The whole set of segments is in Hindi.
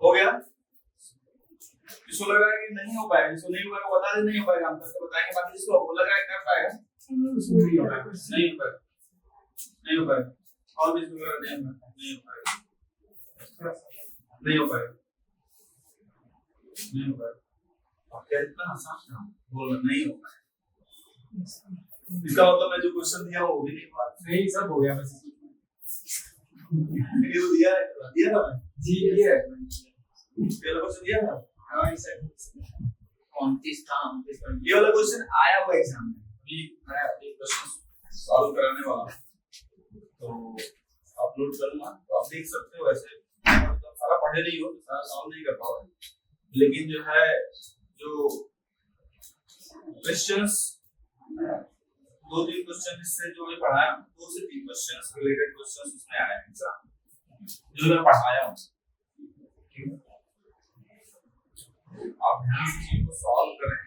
हो गया? जिसको लग रहा है कि नहीं हो पाएगा, जिसको नहीं हो पाएगा बता दे नहीं हो पाएगा, हम कैसे बताएंगे। बाकी जिसको लग रहा है कर पाएगा नहीं हो पाएगा, नहीं हो पाएगा, नहीं हो पाएगा। और जिसको लग रहा है नहीं हो पाएगा, नहीं हो पाएगा, नहीं हो पाएगा, नहीं हो पाएगा। क्या इतना आसान काम बोलना नहीं हो पाएगा, इसका मतलब मैं जो क्वेश्चन दिया वो भी नहीं हुआ। नहीं सब हो गया बस। ये तो दिया है, दिया था मैं जी ये है पहला क्वेश्चन दिया था। हाँ इस 29 था। ये वाला क्वेश्चन आया हुआ एग्जाम में, अभी मैं एक क्वेश्चन सॉल्व कराने वाला हूं तो अपलोड करूंगा, तो आप देख सकते हो। वैसे मतलब सारा पढ़े नहीं हो, सारा सॉल्व नहीं कर पाओगे, लेकिन जो है जो क्वेश्चंस 2-3 क्वेश्चन इससे जो मैं पढ़ाया, 2 से 3 क्वेश्चंस रिलेटेड क्वेश्चंस उसमें आए हैं एग्जाम जो मैं पढ़ाया हूं। आप ध्यान से चीज को सॉल्व करें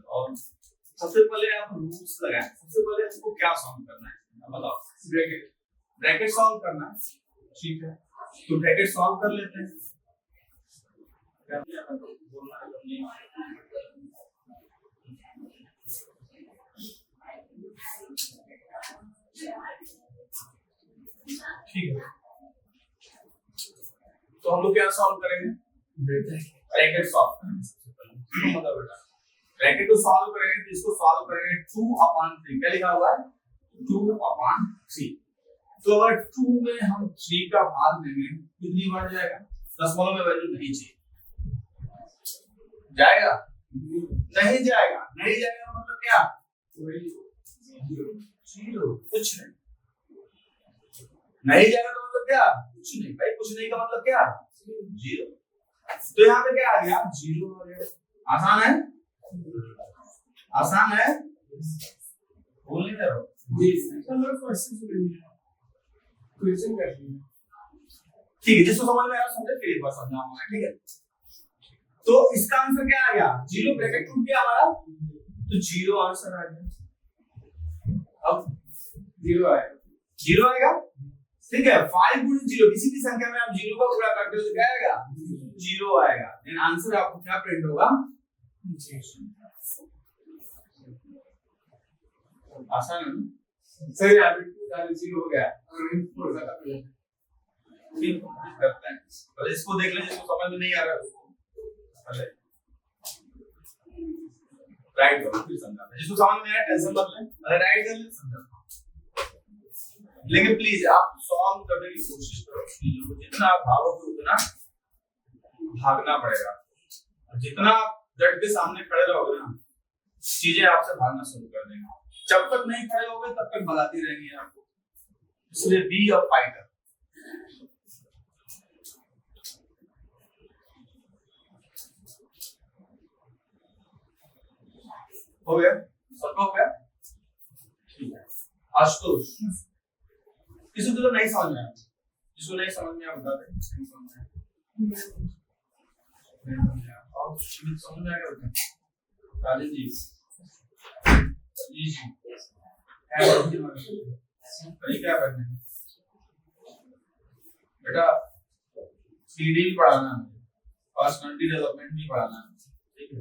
और सबसे पहले आप रूल्स लगाएं। सबसे पहले आपको क्या सॉल्व करना है बताओ। ब्रैकेट सॉल्व करना है, ठीक है? तो ब्रैकेट सॉल्व कर लेते हैं। बोलना है ठीक है, तो हम लोग क्या सॉल्व करेंगे? ब्रैकेट सॉल्व करेंगे सबसे पहले। मतलब बेटा ब्रैकेट को सॉल्व करेंगे तो इसको सॉल्व करेंगे 2/3। क्या लिखा हुआ है? 2/3। तो अगर 2 में हम 3 का भाग देंगे कितनी बार जाएगा? दशमलव में वैल्यू नहीं चाहिए, जाएगा? नहीं जाएगा, नहीं जाएगा मतलब क्या? जीरो, कुछ नहीं। नहीं जाएगा तो मतलब क्या? कुछ नहीं भाई, कुछ नहीं का मतलब क्या? जीरो। तो यहाँ पे क्या आ गया? जीरो आ गया। आसान है, आसान है, बोल नहीं रहे हो जी? क्वेश्चन कर दिया, ठीक है। जिसको समझ में आया समझे, फिर एक बार समझाऊंगा, ठीक है? तो इसका आंसर क्या आ गया? जीरो। ब्रैकेट टूट गया हमारा, तो जीरो आंसर आ गया। अब जीरो आएगा, जीरो आएगा, ठीक है? 5 गुणित जीरो, किसी भी संख्या में आप जीरो का गुणा करते हो तो क्या आएगा? जीरो आएगा। देन आंसर आपको क्या प्रिंट होगा? आसान है सर। यहाँ पे 2 जीरो हो गया और इनपुट ज्यादा हो जाता है। ठीक करते हैं। पहले इसको देख लें, जिसको समझ में नहीं आ रहा है उसको पहले राइट करो, फिर समझाते हैं। जिसको समझ में आया टेंशन मत लें, अरे राइट कर ले समझाता हूं। लेकिन प्लीज आप सॉल्व करने की कोशिश करो। चीजों को जितना आप भागोगे उतना भागना पड़ेगा, और जितना आप डट के सामने खड़े रहोगे ना, चीजें आपसे भागना शुरू कर देंगी। जब तक नहीं खड़े होगे तब तक भगाती रहेंगी आपको। इसलिए बी अ फाइटर। हो गया? सबका हो गया? ठीक है। आशुतोष, किसी को तो नहीं समझ में आया, जिसको नहीं समझ में आया बता दे। नहीं समझ में आया, और समझ में आया बेटा? राजेश जी, जी है क्या करना है बेटा? सीडी भी पढ़ाना है, पर्सनालिटी डेवलपमेंट भी पढ़ाना है, ठीक है?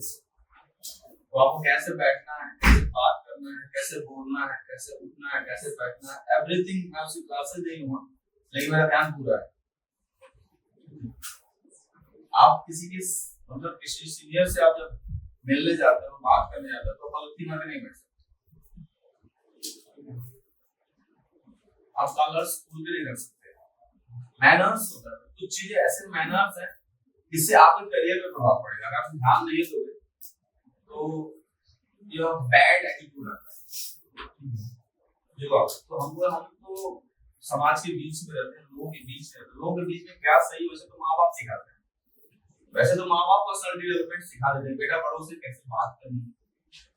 तो आपको कैसे बैठना है, कैसे बात करना है, कैसे बोलना है, कैसे उठना है, कैसे बैठना है, एवरीथिंग। मैं आपसे क्लासेस नहीं हुआ, लेकिन मेरा ध्यान पूरा है। आप किसी के मतलब किसी सीनियर से आप जब मिलने जाते हो, बात करने जाते हो, तो गलती में नहीं बैठ सकते। आप कॉलर्स खोल के नहीं रख सकते। मैनर्स होता है, कुछ चीजें ऐसे मैनर्स हैं जिससे आपके करियर पे प्रभाव पड़ेगा। अगर आप ध्यान नहीं दोगे तो यह बैड एटीट्यूड आता है। जो तो हम तो समाज के बीच में रहते हैं, लोगों के बीच में रहते हैं। लोगों के बीच में क्या सही, वैसे तो माँ बाप सिखाते हैं। वैसे तो माँ बाप पर्सनालिटी डेवलपमेंट सिखा देते हैं, बेटा बड़ों से कैसे बात करनी है,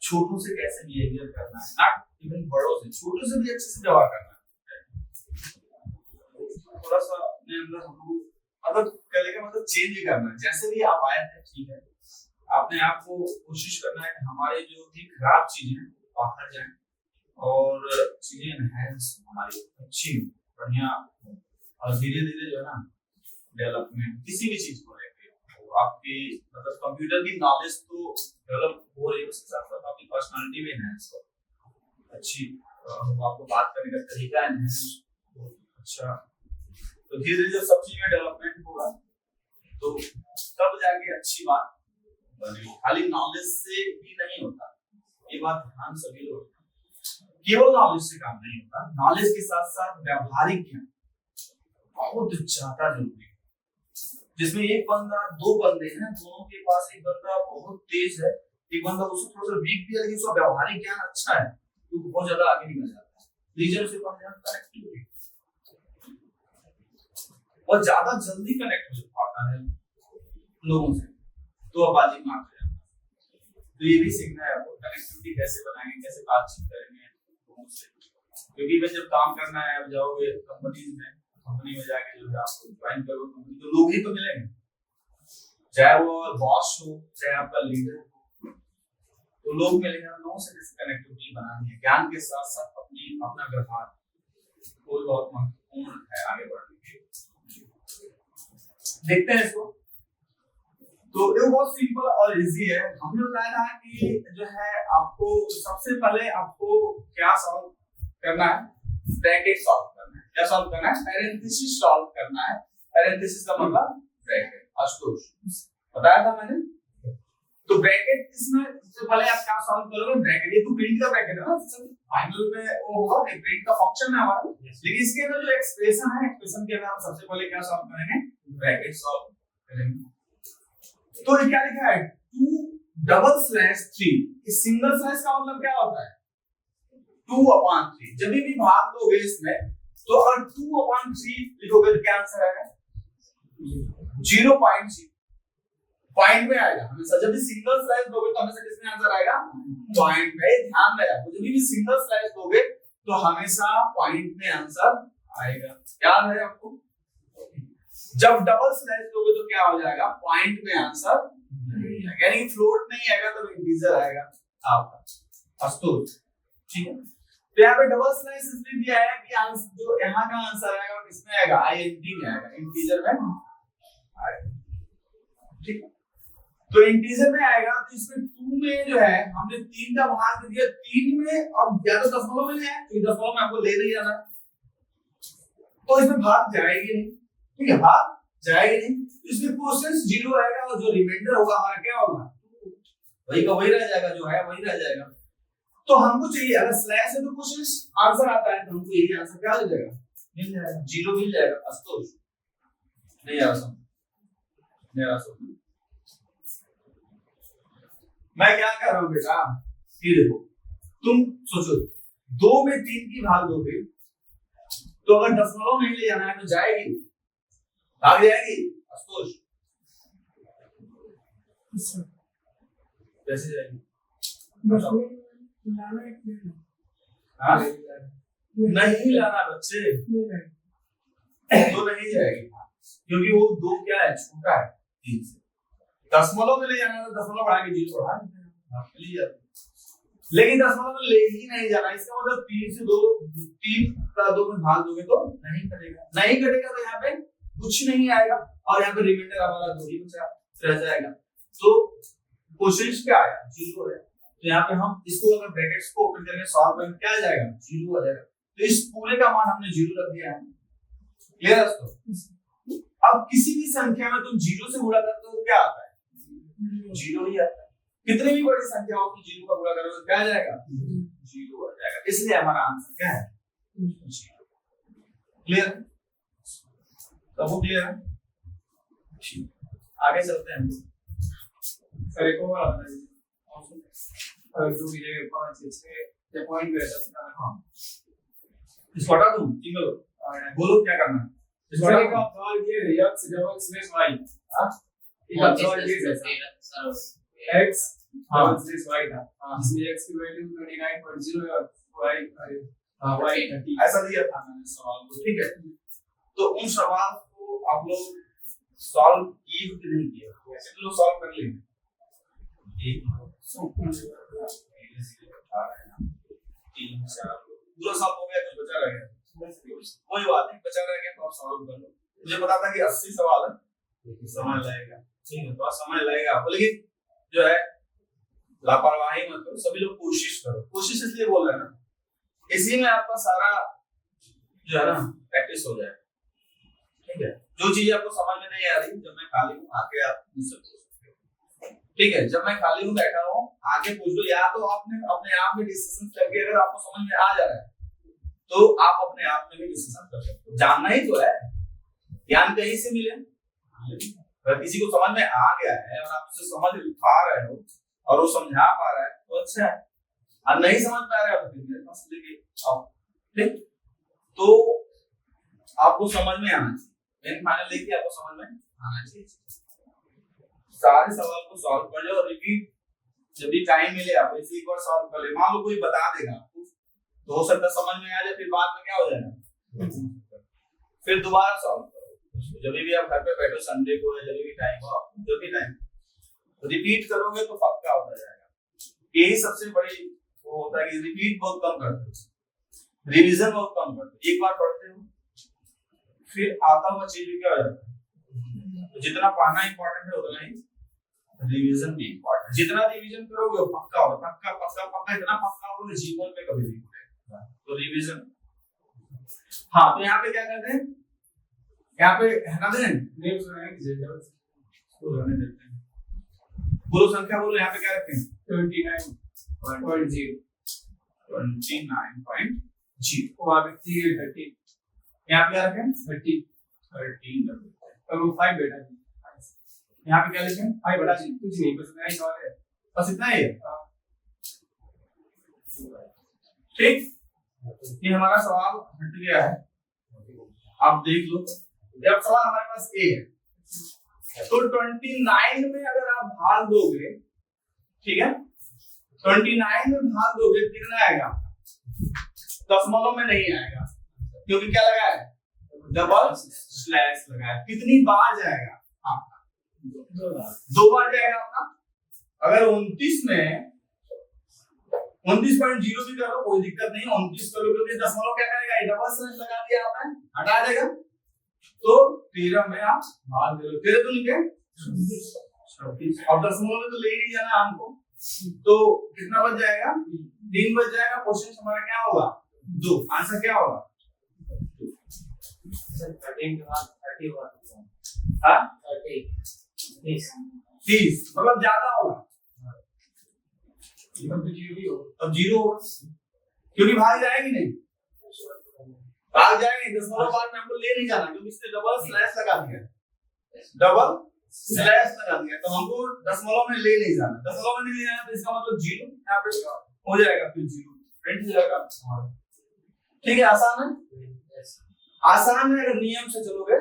छोटों से कैसे बिहेवियर करना है, नॉट इवन बड़ों से, छोटों से भी अच्छे से व्यवहार करना है। थोड़ा सा अपने अंदर हमको मतलब कहने का मतलब चेंज करना है। जैसे भी आप आए थे, ठीक है, अपने आप को कोशिश करना है कि हमारे जो भी खराब चीजें हैं बाहर जाएं और चीजें एनहांस हमारी अच्छी बढ़िया, और धीरे धीरे जो है ना डेवलपमेंट किसी भी चीज को लेके, तो आपकी मतलब कंप्यूटर की नॉलेज तो डेवलप हो रही है, उसके साथ साथ आपकी पर्सनालिटी भी एनहांस हो अच्छी, आपको बात करने का तरीका एनहांस अच्छा, तो धीरे धीरे जब सब चीज में डेवलपमेंट होगा तो तब जाके अच्छी बात बनेगी। खाली नॉलेज से ही नहीं होता, ये बात ध्यान सभी लोग, केवल नॉलेज से काम नहीं होता, नॉलेज के साथ साथ व्यावहारिक ज्ञान बहुत ज्यादा जरूरी है। जिसमें एक बंदा, दो बंदे हैं, दोनों के पास एक बंदा बहुत तेज है, एक बंदा उससे थोड़ा सा वीक भी है, लेकिन उसका व्यावहारिक ज्ञान अच्छा है तो बहुत ज्यादा आगे निकल जाता है। रीजन से कनेक्टिविटी और ज्यादा जल्दी कनेक्ट हो पाता है लोगों से, तो बाजी मार जाता है। तो ये भी सीखना है आपको, कनेक्टिविटी कैसे बनाएंगे, कैसे बातचीत करेंगे लोगों से, क्योंकि मैं जब काम करना है, अब जाओगे कंपनी में जाके जो है आपको ज्वाइन करोगे कंपनी, तो लोग ही तो मिलेंगे, चाहे वो बॉस हो चाहे आपका लीडर हो, तो लोग मिलेंगे, लोगों से कैसे कनेक्टिविटी बनानी है, ज्ञान के साथ साथ अपना व्यवहार वो बहुत महत्वपूर्ण है आगे बढ़ने के। देखते हैं इसको, तो ये बहुत सिंपल और इजी है। हमने बताया था कि जो है आपको सबसे पहले आपको क्या सॉल्व करना है, ब्रैकेट सॉल्व करना है। क्या सॉल्व करना है? पैरेंथेसिस सॉल्व करना है। पैरेंथेसिस का मतलब ब्रैकेट, आशुतोष बताया था मैंने। तो ब्रैकेट इसमें सबसे पहले आप क्या सॉल्व करोगे, ब्रैकेट, ये तो प्रिंट का ब्रैकेट है ना, फाइनल में वो होगा, एक प्रिंट का फंक्शन है हमारा, लेकिन इसके अंदर जो एक्सप्रेशन है, एक्सप्रेशन के अंदर हम सबसे पहले क्या सॉल्व करेंगे, ब्रैकेट सॉल्व करेंगे। तो ये क्या लिखा है, 2/3। इस सिंगल स्लैश का मतलब क्या होता है, 2/3। जब भी भाग दोगे इसमें, तो अगर 2/3 लिखोगे तो क्या आंसर आएगा, 0.0 पॉइंट में आएगा हमेशा। जब भी सिंगल स्लैश दोगे तो हमेशा किसमें आंसर आएगा, पॉइंट में। ध्यान में रखो, जब भी सिंगल स्लैश दोगे तो हमेशा पॉइंट में आंसर आएगा, याद है आपको। जब डबल स्लैश दोगे तो क्या हो जाएगा, पॉइंट में आंसर नहीं आएगा, यानी फ्लोट नहीं आएगा तो इंटीजर आएगा आपका, अस्तुत, ठीक है। तो यहाँ पे डबल स्लैश इसलिए दिया है कि आंसर जो यहाँ का आंसर आएगा वो किसमें आएगा, आईएनटी में आएगा, इंटीजर में आएगा, ठीक है। तो इंटीजर में आएगा, तो इसमें 2 में जो है हमने 3 का भाग दिया, 3 में अब या तो दशमलव में है, तो दशमलव में आपको ले नहीं जाना, तो इसमें भाग जाएगी नहीं, ठीक है, भाग जाएगी नहीं, इसमें कोशेंट 0 आएगा और जो रिमाइंडर होगा हमारा क्या होगा, वही का वही रह जाएगा, जो है वही रह जाएगा। तो हमको चाहिए, अगर स्लैश है तो कोशेंट आंसर आता है, तो हमको यही आंसर क्या हो जाएगा, मिल जाएगा, 0 मिल जाएगा। आशुतोष नहीं आ रहा समझ, नहीं आ रहा समझ। मैं क्या कर रहा हूं बेटा, ये देखो, तुम सोचो 2 में 3 की भाग दोगे, तो अगर दशमलव नहीं ले जाना है तो जाएगी, भाग जाएगी, आशुतोष कैसे जाएगी, हाँ? नहीं लाना बच्चे, तो नहीं जाएगी, क्योंकि वो 2 क्या है, छोटा है 3 से। दशमलव में ले जाना है तो दशमलव बढ़ा के 0 बढ़ा लीजिए, लेकिन दशमलव में ले ही नहीं जाना, इसका मतलब 3 से 3 का 2 में भाग दोगे तो नहीं कटेगा, नहीं कटेगा तो यहाँ पे कुछ नहीं आएगा, और यहाँ पे रिमाइंडर हमारा 2 ही बचा रह जाएगा। तो कोशिश क्या आया, 0 है, तो यहाँ पे हम इसको अगर ब्रैकेट्स को ओपन करके सॉल्व करें क्या आ जाएगा, 0 आ जाएगा। तो इस पूरे का मान हमने 0 रख दिया है, क्लियर है दोस्तों। अब किसी भी संख्या में तुम 0 से गुणा करते हो तो क्या आता है, 0 ही आता है। कितनी भी बड़ी संख्या हो तो 0 का गुणा करोगे तो क्या आ जाएगा, 0 आ जाएगा, इसलिए हमारा आंसर क्या है, 0। क्लियर, सब क्लियर है, आगे चलते हैं। सर एक और आता है, अगर 2 की जगह 5 6 या पॉइंट में रहता है, हां इसको हटा दूं, सिंगल बोलो क्या करना है, इसको सर हटा एक दूं। आप सवाल ये है, x डबल स्लैश y, हां एक आप सवाल ये है x डबल स्लैश y था, इसमें x की वैल्यू 29.0 है और y 30, ऐसा दिया था मैंने सवाल को, ठीक है। तो उन सवाल को आप लोग सॉल्व किए कि नहीं किए, ऐसे तो लोग सॉल्व कर लेंगे, पूरा सॉल्व हो गया, कुछ बचा रह गया, कोई बात नहीं, बचा रह गया तो आप सॉल्व कर लो, मुझे पता था कि 80 सवाल है, समय लगेगा, ठीक है, थोड़ा समय लगेगा आपको, लेकिन जो है लापरवाही मत करो, सभी लोग कोशिश करो। कोशिश इसलिए बोल रहे हैं ना, इसी में आपका सारा जो है ना प्रैक्टिस हो जाए, ठीक है। जो चीज आपको समझ में नहीं आ रही, जब मैं खाली हूँ आके आप मुझसे पूछ सकते हो, ठीक है। जब मैं खाली हूँ बैठा हूँ आके पूछ लो, या तो आपने अपने आप में डिस्कशन करके अगर आपको समझ में आ जा रहा है तो आप अपने आप में भी डिस्कशन कर सकते हो। जानना ही तो है, ज्ञान कहीं से मिले। अगर किसी को समझ में आ गया है और आप उसे समझ पा रहे हो और वो समझा पा रहा है तो अच्छा है, और नहीं समझ पा रहे हो तो फिर मेरे पास लेके आओ, ठीक। तो आपको समझ में आना चाहिए, मेन फाइनल लेके आपको समझ में आना चाहिए। सारे सवाल को सॉल्व कर लो और रिपीट जब भी टाइम मिले आप इसे एक बार सॉल्व कर ले। मान लो कोई बता देगा आपको तो हो सकता है समझ में आ जाए, फिर बाद में क्या हो जाएगा, फिर दोबारा सॉल्व करो। जब भी आप घर पे बैठो संडे को या जब भी टाइम हो, आपको जब भी टाइम रिपीट करोगे तो पक्का होता जाएगा। यही सबसे बड़ी वो होता है कि रिपीट बहुत कम करते हो, रिवीजन बहुत कम करते हो। एक बार पढ़ते हो फिर आता हुआ चीज भी क्या हो जाता है, तो जितना पढ़ना इंपॉर्टेंट है उतना ही रिवीजन भी इंपॉर्टेंट है। जितना रिवीजन करोगे वो पक्का होगा, पक्का पक्का पक्का, इतना पक्का होगा कि जीवन में कभी नहीं भूलेगा। तो रिवीजन, हाँ। तो यहाँ पे क्या करते हैं, यहाँ पे हटा दें नेम्स रहने देते हैं, बोलो संख्या बोलो, यहाँ पे क्या रखते हैं 29.0 वहां पे 30, यहाँ पे क्या रखें 13 और वो 5 बेटा है। यहाँ पे क्या लिखें 5 बड़ा जी, कुछ नहीं, बस इतना ही सवाल है, बस इतना ही है, ठीक। ये हमारा सवाल हट गया है, आप देख लो। जब सवाल हमारे पास ए है तो 29 में अगर आप भाग दोगे, ठीक है, 29 में भाग दोगे कितना आएगा, दशमलव में नहीं आएगा, क्योंकि क्या लगा है डबल स्लैश लगा है। कितनी बार जाएगा आपका, 2 बार जाएगा आपका। अगर 29 में 29.0 भी करो कोई दिक्कत नहीं, 29 करो, क्योंकि दशमलव क्या करेगा, डबल स्लैश लगा दिया आपने, हटा देगा, तो 13 में आप भाग दे लो, 13 तो लिखे 36। अब दशमलव में तो ले ही जाना हमको, तो कितना बच जाएगा, 3 बच जाएगा। क्वेश्चन हमारा क्या होगा 2, आंसर क्या होगा 13 के बाद 30 होगा, हाँ 30 मतलब ज्यादा होगा, तो 0 ही होगा, अब 0 होगा, क्योंकि भाग जाएगी नहीं, भाग जाएगी। दशमलव बाद में हमको ले नहीं जाना, क्योंकि इसने डबल स्लैश लगा दिया, डबल स्लैश लगा दिया, तो हमको दशमलव में ले नहीं जाना। दशमलव में नहीं ले जाना तो इसका मतलब 0 यहाँ पे हो जाएगा, फिर 0 प्रिंट हो जाएगा। ठीक है, आसान है, आसान है। अगर नियम से चलोगे,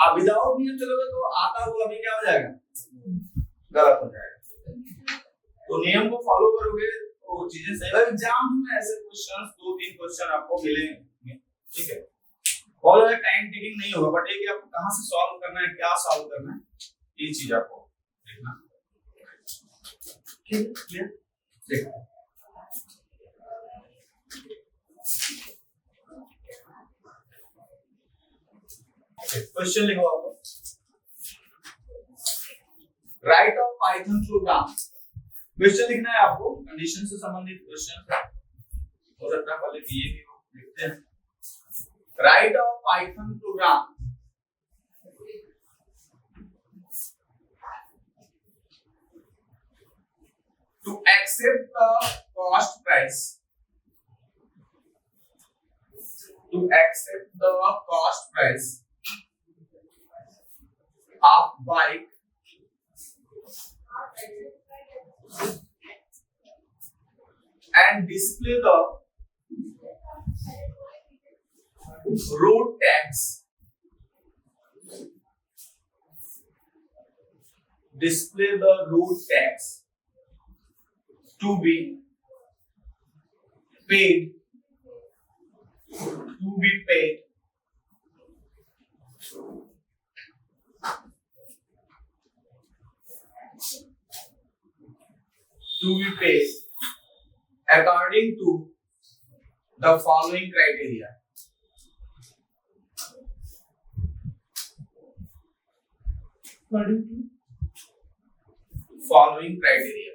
आप विदाउट नियम चलोगे तो आता हुआ भी क्या हो जाएगा, गलत हो जाएगा। तो नियम को फॉलो करोगे तो चीजें सही। एग्जाम में ऐसे क्वेश्चंस 2-3 क्वेश्चन आपको मिलेंगे, ठीक है, बहुत ज्यादा टाइम टेकिंग नहीं होगा, बट ये कि आपको कहां से सॉल्व करना है, क्या सॉल्व करना है, ये चीज आपको देखना, ठीक है, क्लियर। देखो क्वेश्चन लिखो आपको, right of Python programme. Question लिखना है आपको, कंडीशन से संबंधित क्वेश्चन है, हो सकता है पहले ये भी हो, देखते हैं। Right of Python programme to accept the cost price, to accept the cost price of bike and display the road tax, display the road tax to be paid, to be paid according to the following criteria. according to following criteria.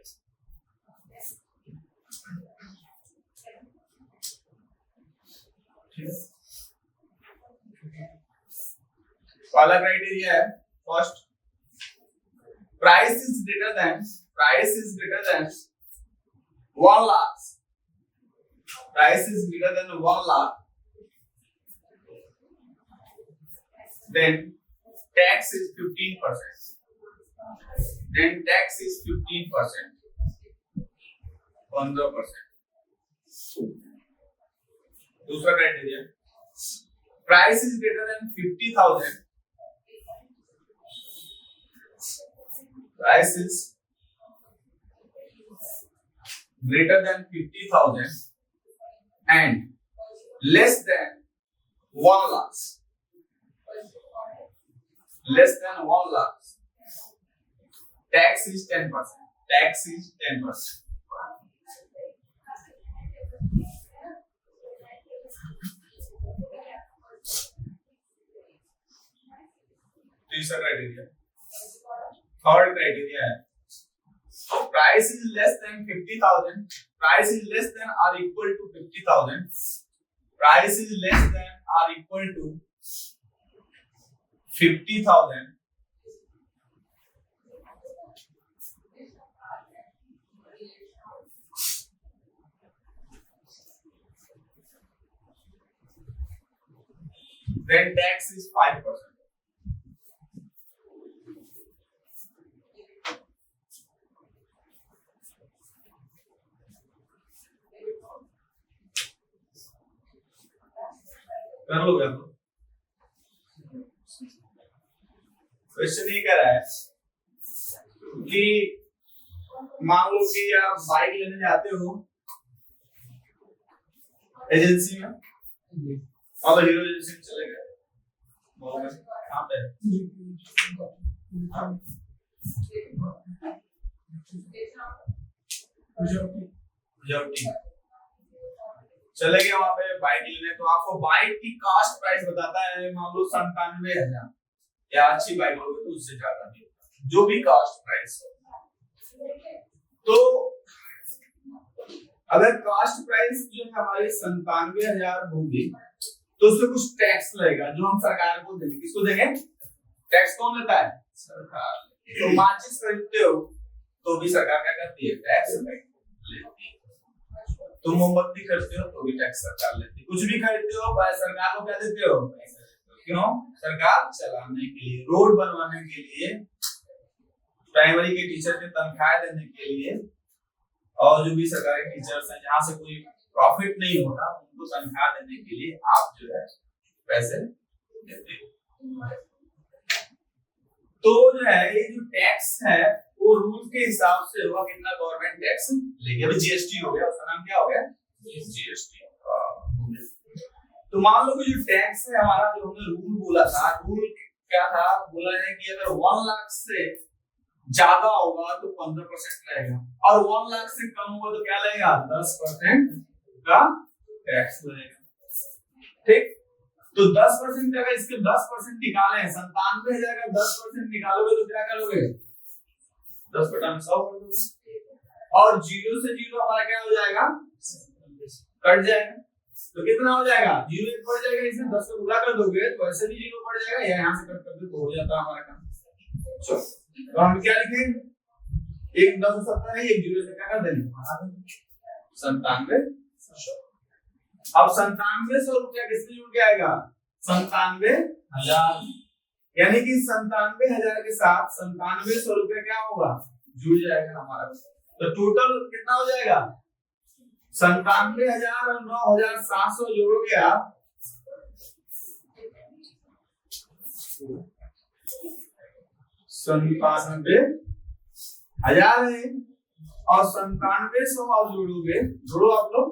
पहला क्राइटेरिया है first, price is greater than 1 lakh, price is greater than 1 lakh, then tax is 15%, then tax is 15%, 15%. दूसरा criteria, price is greater than 50,000, price is greater than 50,000 and less than 1 lakh, less than 1 lakh, tax is 10%, tax is 10%. तीसरा क्राइटेरिया, थर्ड क्राइटेरिया है, price is less than 50,000, price is less than और equal to 50,000, price is less than और equal to 50,000, then tax is 5%. कर लो क्या? क्वेश्चन ये कह रहा है कि मान लो कि आप बाइक लेने जाते हो एजेंसी में, और हीरो एजेंसी में चले गए, कहाँ पे चले गए वहां पे बाइक लेने, तो आपको बाइक की कास्ट प्राइस बताता है मान लो 97,000, या अच्छी बाइक होगी तो उससे ज्यादा नहीं होगा, जो भी कास्ट प्राइस हो। तो अगर कास्ट प्राइस जो है हमारी 97,000 होगी तो उसमें कुछ टैक्स लगेगा जो हम सरकार को देंगे। किसको देंगे? टैक्स कौन लेता है? सरकार। तो माचिस खरीदते हो तो भी सरकार क्या करती है? टैक्स लेती है। तुम मोमबत्ती खरीदते हो तो भी टैक्स सरकार लेती है। कुछ भी खरीदते हो सरकार को क्या देते हो? क्यों? सरकार चलाने के लिए, रोड बनवाने के लिए, प्राइमरी के टीचर के तनख्वाह देने के लिए, और जो भी सरकारी टीचर्स हैं जहाँ से कोई प्रॉफिट नहीं होता उनको तनख्वाह देने के लिए आप जो है पैसे देते हो। तो जो है ये जो टैक्स है वो रूल के हिसाब से होगा कितना गवर्नमेंट टैक्स लेगी। अभी जीएसटी हो गया, उसका नाम क्या हो गया? जीएसटी। तो मान लो कि जो टैक्स है हमारा, जो हमने रूल बोला था, रूल क्या था? बोला है कि अगर 1 लाख से ज्यादा होगा तो 15% लगेगा, और 1 लाख से कम होगा तो क्या लगेगा? 10% का टैक्स लगेगा। ठीक, तो 10% अगर इसके 10% निकाले, 97,000 का 10% निकालोगे तो क्या करोगे? 10 बटा 100 कर दोगे, और 0 से 0 हमारा क्या हो जाएगा? कट जाएगा। तो कितना हो जाएगा? 0 1 बढ़ जाएगा, इसमें 10 से गुणा कर दोगे तो ऐसे भी 0 बढ़ जाएगा, या यहाँ से कट कर दो तो हो जाता है हमारा काम। चलो तो हम क्या लिखेंगे? 1 10 70 है, 1 0 से क्या कर देंगे? 97। अब 9700 रुपया किससे जुड़ के आएगा? 97,000, यानी कि 97,000 के साथ 9700 रुपया क्या होगा? जुड़ जाएगा हमारा। तो टोटल कितना हो जाएगा? 97,000 और 9,700 जोड़ोगे आप, 97,000 है, और 9700 आप जोड़ोगे, जोड़ो आप लोग,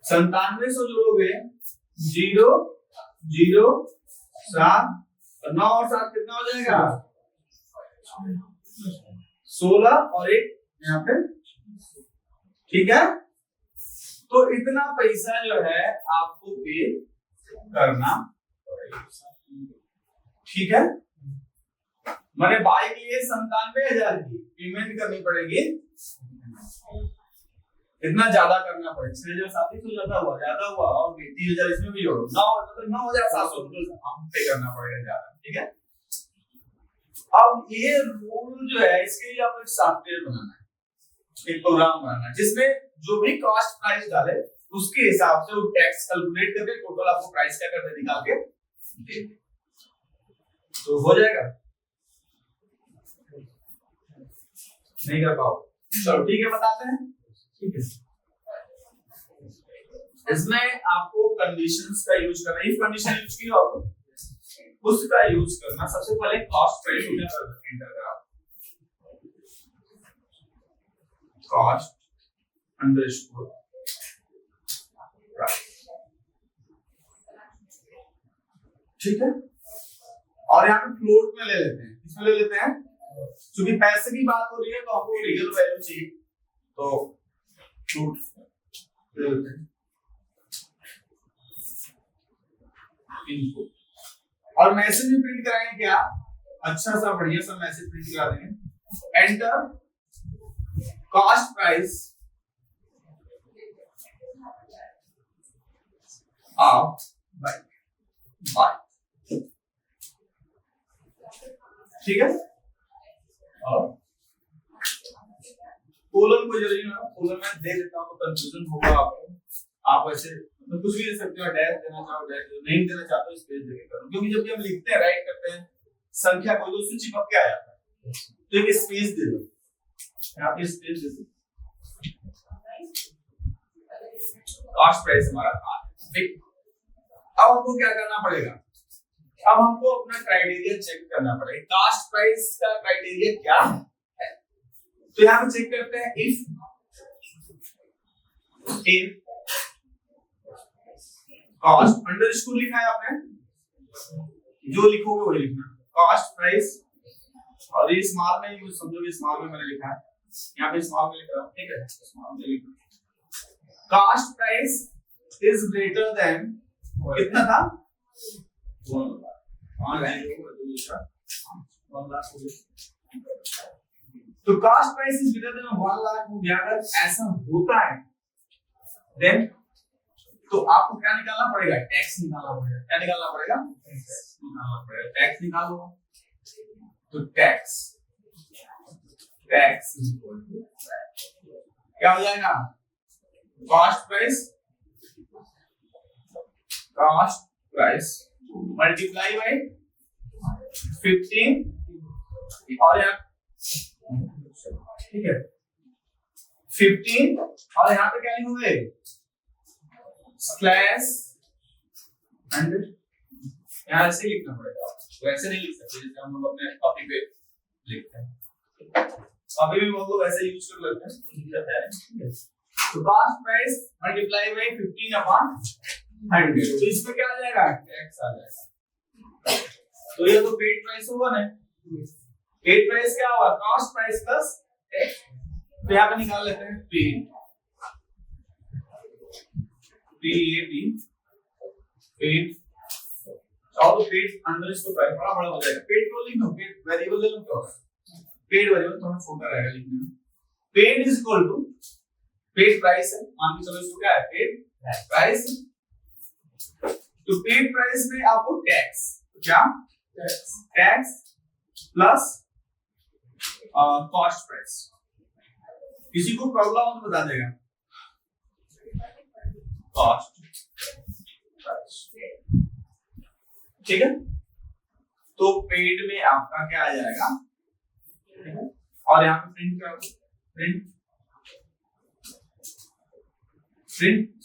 9700 जोड़ोगे, 0 0 7 और 9 और 7 कितना हो जाएगा? 16 और 1 यहाँ पे। ठीक है, तो इतना पैसा जो है आपको पे करना पड़ेगा। ठीक है। मैंने बाइक लिए 97,000 की, पेमेंट करनी पड़ेगी इतना ज्यादा करना पड़ेगा, 6,000 तो ज्यादा हुआ और 30,000 इसमें भी जोड़ो, 9,700 रुपये हम पे करना पड़ेगा ज्यादा, ठीक है। अब ये रूल जो है इसके लिए आपको एक सॉफ्टवेयर बनाना है, एक प्रोग्राम बनाना है, जिसमें जो भी कॉस्ट प्राइस डाले उसके हिसाब से वो टैक्स कैलकुलेट करके टोटल आपको प्राइस क्या करते निकाल के दे, तो हो जाएगा। नहीं कर पाओ, चलो ठीक है, बताते हैं, ठीक है। इसमें आपको कंडीशंस का यूज करना है, इफ कंडीशन यूज की हो आपको उसका यूज करना। सबसे पहले कॉस्ट प्राइस एंटर करा, कॉस्ट अंडरस्कोर प्राइस, ठीक है। और यहाँ पे फ्लोट में ले लेते हैं, किसमें ले लेते हैं, क्योंकि पैसे की बात हो रही है तो हमको रियल वैल्यू चाहिए, तो फ्लोट ले लेते हैं इनको। और मैसेज भी प्रिंट कराएंगे क्या, अच्छा सा बढ़िया सा मैसेज प्रिंट करा देंगे, enter cost price of bike, ठीक है। और कोलन को जरूरी ना, कोलन में दे देता हूं तो कंफ्यूजन होगा आपको, आप ऐसे तो कुछ भी दे सकते हो, डैश देना चाहो डैश, नहीं देना चाहते हो स्पेस देके करो, क्योंकि जब भी हम लिखते हैं राइट करते हैं संख्या कोई तो उससे चिपक के आ जाता है, तो एक स्पेस दे दो, यहाँ पे स्पेस दे दो, कॉस्ट प्राइस हमारा आ गया। अब हमको क्या करना पड़ेगा, अब हमको अपना क्राइटेरिया चेक करना पड़ेगा, कॉस्ट प्राइस का क्राइटेरिया क्या है, तो यहाँ पे चेक करते हैं, इफ कॉस्ट अंडरस्कोर लिखा है आपने, जो लिखोगे वही लिखना, कॉस्ट प्राइस, और ये स्मॉल में यूज समझो कि स्मॉल में मैंने लिखा है, यहाँ पे स्मॉल में लिख रहा हूँ, ठीक है, स्मॉल में लिखना, cost price is greater than, कितना था 1 लाख, तो cost price is greater than 1 lakh हो गया। अगर ऐसा होता है देन तो आपको क्या निकालना पड़ेगा, टैक्स निकालना पड़ेगा, क्या निकालना पड़ेगा, टैक्स निकालना पड़ेगा, टैक्स निकालो, तो टैक्स क्या हो जाएगा, कॉस्ट प्राइस मल्टीप्लाई बाय 15, और यहाँ ठीक है 15, और यहाँ पे क्या लिखोगे, स्लैश 100, यहाँ ऐसे लिखना पड़ेगा, तो ऐसे नहीं लिख सकते जैसे हम लोग अपने कॉपी पे लिखते हैं, कॉपी भी हम लोग ऐसे यूज कर लेते हैं, तो cost price multiply bye 15 upon 100, तो इसमें क्या आ जाएगा, टैक्स आ जाएगा, तो ये तो पेड प्राइस होगा ना, पेड प्राइस क्या होगा, कॉस्ट प्राइस प्लस टैक्स, तो यहाँ पे निकाल लेते हैं पेड, पेड, और पेड अंडर इसको बड़ा बड़ा हो जाएगा, पेड को लिख लो, पेड वेरिएबल ले लो, क्या होगा, पेड वेरिएबल थोड़ा छोटा रहेगा लिखने में, paid is equal to paid price है, मान के चलो इसको क्या है, पेड प्राइस, तो पेड प्राइस में आपको टैक्स, क्या टैक्स प्लस कॉस्ट प्राइस, किसी को प्रॉब्लम हो तो बता देगा, कॉस्ट प्राइस, ठीक है, तो पेड में आपका क्या आ जाएगा, और यहाँ पे प्रिंट करो, प्रिंट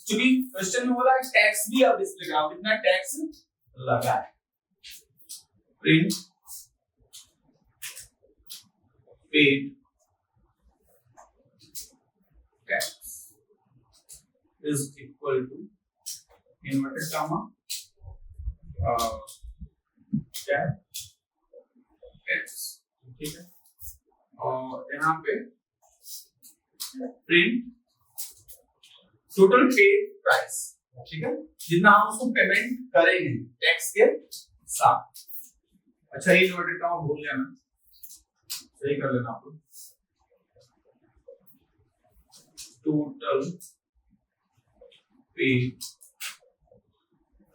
क्योंकि क्वेश्चन में बोला है टैक्स भी आप डिस्प्ले कराओ, कितना टैक्स लगा है, print paid tax is equal to inverted comma क्या है x, ठीक है, और यहाँ पे प्रिंट टोटल पेड प्राइस, ठीक है, जितना हम उसको पेमेंट करेंगे टैक्स के साथ, अच्छा ये इन्वर्टेड कॉमा भूल गया मैं, सही कर लेना आप लोग। Total pay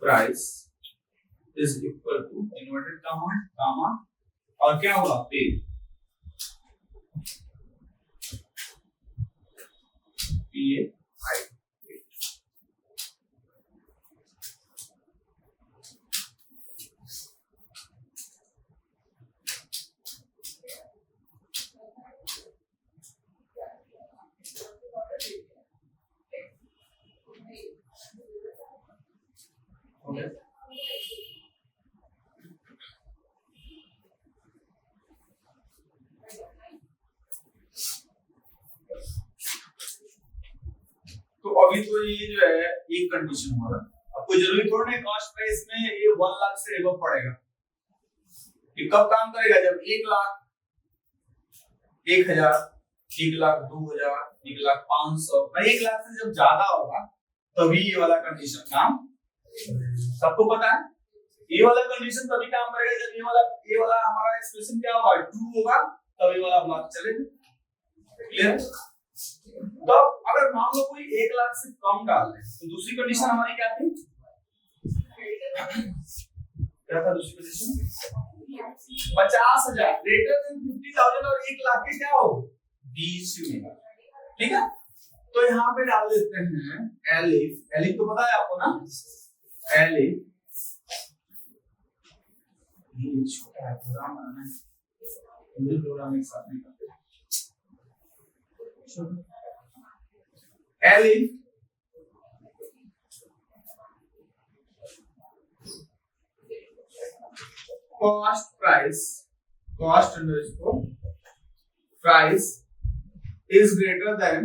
price is equal to inverted comma comma और क्या होगा पे पीए आई। Okay. तो अभी तो ये जो है एक कंडीशन हो रहा है। अब कोई जरूरी थोड़ा नहीं कॉस्ट प्राइस में ये 1 लाख से एबव पड़ेगा। ये कब काम करेगा? जब 1 लाख 1000 1 लाख 2000 1 लाख 500 1 लाख से जब ज्यादा होगा तभी ये वाला कंडीशन काम। सबको पता है ये वाला कंडीशन तभी काम करेगा जब ये वाला हमारा एक्सप्रेशन क्या होगा ट्रू होगा तब ये वाला ब्लॉक चलेगा। क्लियर? तो अगर मान लो कोई 1 लाख से कम डाल रहे तो दूसरी कंडीशन हमारी क्या थी? क्या था दूसरी कंडीशन? 50,000 ग्रेटर देन 50,000 और 1 लाख के क्या हो बीच में। ठीक है, तो यहाँ पे डाल देते हैं एलिफ। एलिफ तो पता है आपको ना? एलिफ ये छोटा है प्रोग्राम बनाना है, हिंदी प्रोग्राम एक साथ नहीं करते। Elif cost underscore price is greater than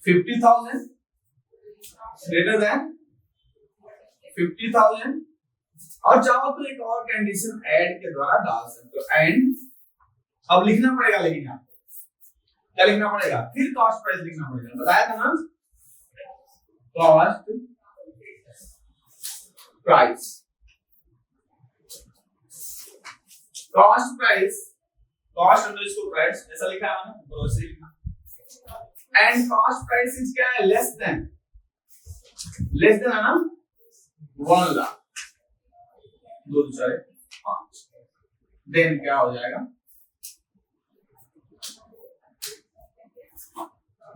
50,000 greater than 50,000 और चाहो तो एक और कंडीशन ऐड के द्वारा डाल सकते हो। एंड अब लिखना पड़ेगा, लेकिन आपको क्या लिखना पड़ेगा? फिर कॉस्ट प्राइस लिखना पड़ेगा। बताया था ना, cost price cost price cost underscore price ऐसा लिखा है ना, तो ऐसे लिखना। एंड कॉस्ट प्राइस इज क्या है? लेस देन है ना 1 लाख 2.5। देन क्या हो जाएगा?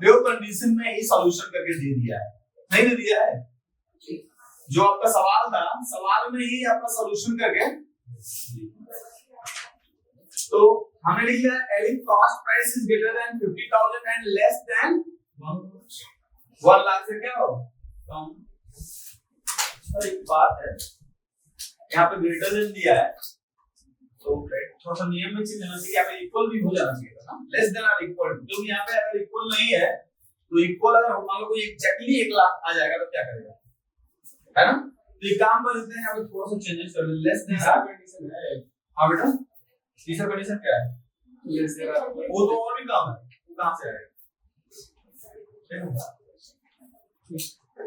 देखो कंडीशन में ही सॉल्यूशन करके दे दिया है, नहीं दे दिया है? जो आपका सवाल था, सवाल में ही आपका सॉल्यूशन करके तो हमने लिख लिया elif cost price is greater than 50,000 and less than 1 lakh से क्या हो कम। सर एक बात है, यहाँ पे ग्रेटर देन दिया है तो थोड़ा सा नियम में चेंज होना चाहिए। यहाँ पे इक्वल भी हो जाना चाहिए था ना, लेस देन और इक्वल। क्योंकि यहाँ पे अगर इक्वल नहीं है तो इक्वल अगर मान लो कोई एग्जैक्टली 1 लाख आ जाएगा तो क्या करेगा, है ना? तो ये काम कर देते हैं, यहाँ पे थोड़ा सा चेंजेस कर लेते हैं। लेस देन कंडीशन है। हां बेटा, तीसरा कंडीशन क्या है? Less than. वो तो और भी काम है, वो कहां से आएगा?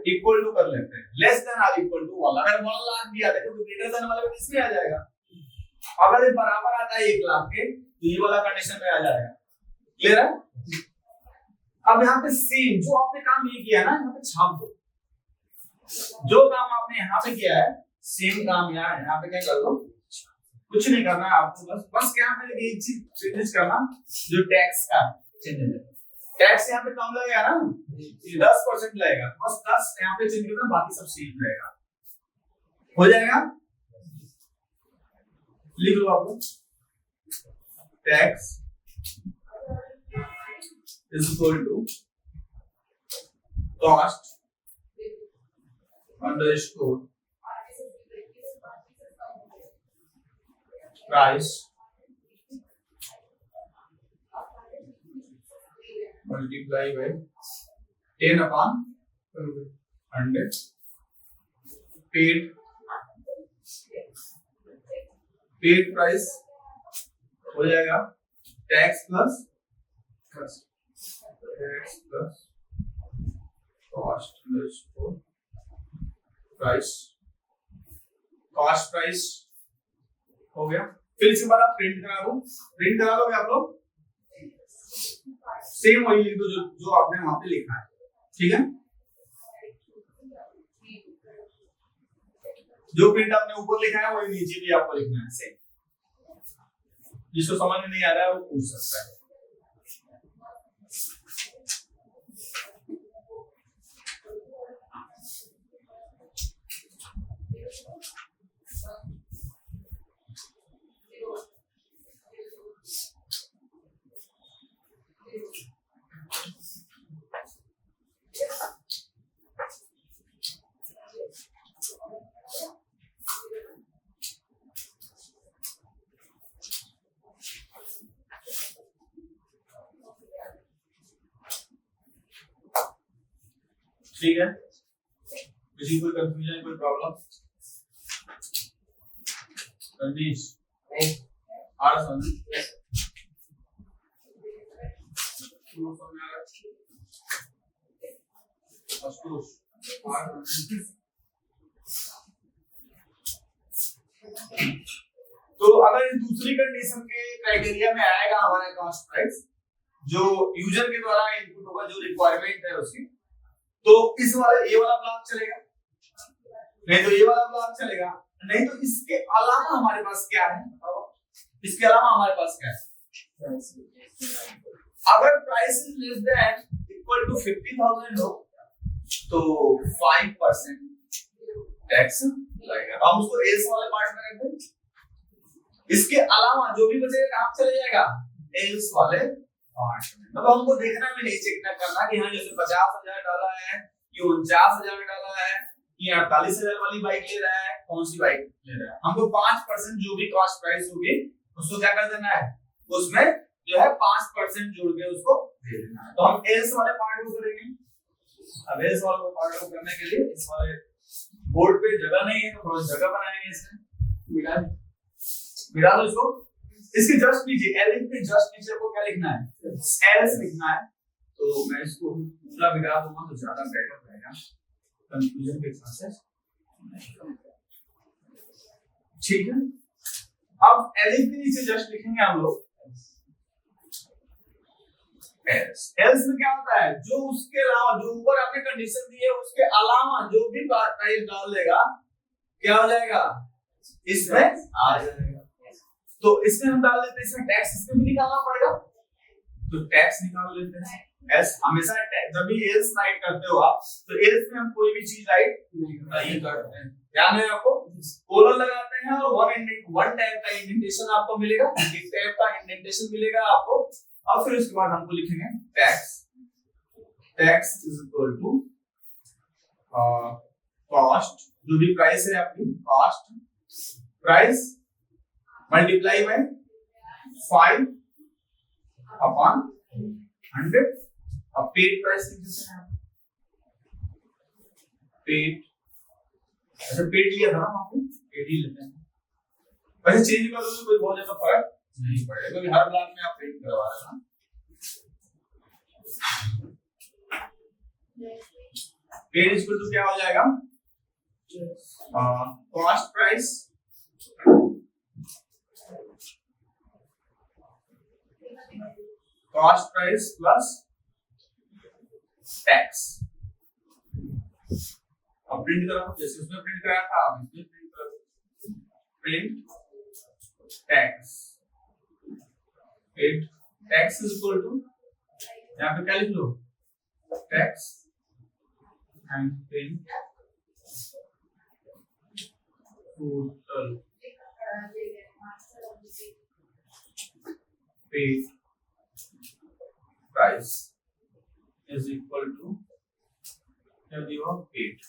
इक्वल टू कर लेते हैं, लेस देन और इक्वल टू वाला। अगर 1 लाख भी आता है तो ग्रेटर देन वाला में किसमें आ जाएगा? अगर ये बराबर आता है 1 लाख के तो ये वाला कंडीशन में आ जाएगा। क्लियर है? अब यहाँ पे सेम जो आपने काम ये किया ना, यहाँ पे छाप दो। जो काम आपने यहाँ पे किया है सेम काम यहाँ पे क्या कर दो, कुछ नहीं करना है आपको। बस क्या है एक चीज चेंज करना, जो टैक्स का चेंज है। टैक्स यहाँ पे कम लगेगा ना, 10% लगेगा, बस 10 यहाँ पे चेंज करना, बाकी सब सेम रहेगा। हो जाएगा? लिख लो आप लोग, tax is equal to cost underscore price multiply by 10 upon 100 paid price हो जाएगा tax plus tax plus cost underscore price. Cost price हो गया, फिर इसके बाद आप प्रिंट करा दोगे आप लोग, सेम वही लिख दो जो आपने वहां पे लिखा है, ठीक है। जो प्रिंट आपने ऊपर लिखा है वही नीचे भी आपको लिखना है सेम। जिसको समझ में नहीं आ रहा है वो पूछ सकता है। ठीक है, किसी कोई कंफ्यूजन, कोई प्रॉब्लम? रजनीश आ रहा समझ? तो अगर दूसरी कंडीशन के क्राइटेरिया में आएगा हमारा कॉस्ट प्राइस, जो यूजर के द्वारा इनपुट होगा, जो रिक्वायरमेंट है उसकी, तो इस वाले ये वाला ब्लॉक चलेगा, नहीं तो ये वाला ब्लॉक चलेगा, नहीं तो इसके अलावा हमारे पास क्या है बताओ? इसके अलावा हमारे पास क्या है? अगर price is less than equal to 50,000 हो तो 5% टैक्स लगेगा। तो हम उसको एल्स वाले पार्ट में रखते हैं। इसके अलावा जो भी बचेगा कहां चले जाएगा? एल्स वाले पार्ट में। मतलब हमको देखना भी नहीं, चेक ना करना कि हाँ जैसे 50,000 डाला है, ये 49,000 डाला है, ये 48,000 वाली बाइक ले रहा है, कौन सी बाइक ले रहा है। हमको 5% जो भी कॉस्ट प्राइस होगी उसको क्या कर देना है, उसमें जो है 5% जोड़ के उसको दे देना है। तो हम एल्स वाले पार्ट को करेंगे। अब एल्स वाले पार्ट को करने के लिए इस वाले बोर्ड पे जगह नहीं है तो थोड़ा जगह बनाएंगे, इसमें मिला दो इसको। इसके जस्ट नीचे एलिफ के जस्ट नीचे को क्या लिखना है? एल्स लिखना है। तो मैं इसको पूरा मिला दूंगा तो ज्यादा बेटर रहेगा, कंफ्यूजन के चांसेस। ठीक है, अब एलिफ के नीचे जस्ट लिखेंगे हम लोग एल्स। एल्स में क्या होता है, जो उसके अलावा, जो ऊपर आपने कंडीशन दी है उसके अलावा जो भी प्राइस डाल देगा क्या हो जाएगा? इसमें आ जाएगा। तो इसमें हम डाल देते हैं, इसमें टैक्स इसमें भी निकालना पड़ेगा तो टैक्स निकाल लेते हैं। एस हमेशा जब भी एल्स राइट करते हो आप तो एल्स में हम कोई भी चीज राइट नहीं करते हैं, ध्यान है आपको। कोलन लगाते हैं और वन टाइप का इंडेंटेशन आपको मिलेगा, एक टाइप का इंडेंटेशन मिलेगा आपको, और फिर उसके बाद हमको लिखेंगे tax. Tax is equal to cost, जो भी प्राइस है आपकी cost price multiply by 5 upon 100। अब पेड प्राइस लिख देते हैं, पेड, अच्छा पेड लिया था ना आपने, पेड ही लेते हैं। वैसे चेंज कर दो तो कोई बहुत ज्यादा फर्क नहीं पड़ेगा क्योंकि हर ब्लॉक में आप पेड करवा रहे हैं। पेड इक्वल टू क्या हो जाएगा? Cost price plus tax. अब प्रिंट करो, जैसे उसमें प्रिंट कराया था अब इसमें प्रिंट करो, print tax. Tax is equal to, यहाँ पे क्या लिख लो? Tax and print total paid price is equal to value of paid।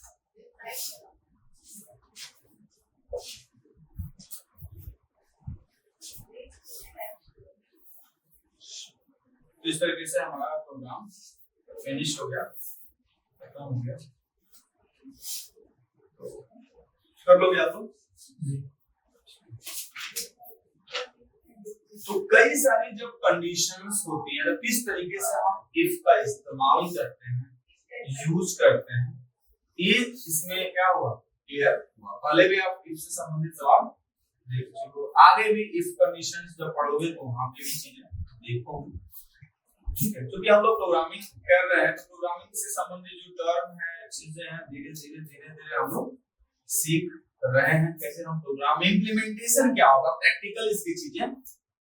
तो इस तरीके से हमारा प्रोग्राम फिनिश हो गया, खत्म हो गया। कर लो या तो कई सारी जब कंडीशंस होती है तो किस तरीके से हम इफ का इस्तेमाल करते हैं, यूज करते हैं, ये इसमें क्या हुआ? क्लियर हुआ? पहले भी आप इफ से संबंधित सवाल देखो आगे भी इफ कंडीशंस जब पढ़ोगे तो वहां पे भी चीजें देखोगे, ठीक है। क्योंकि हम लोग प्रोग्रामिंग कर रहे हैं तो प्रोग्रामिंग से संबंधित जो टर्म है चीजें हैं धीरे धीरे हम लोग सीख रहे हैं कैसे हम प्रोग्राम इम्प्लीमेंटेशन क्या होगा, प्रैक्टिकल इसकी चीजें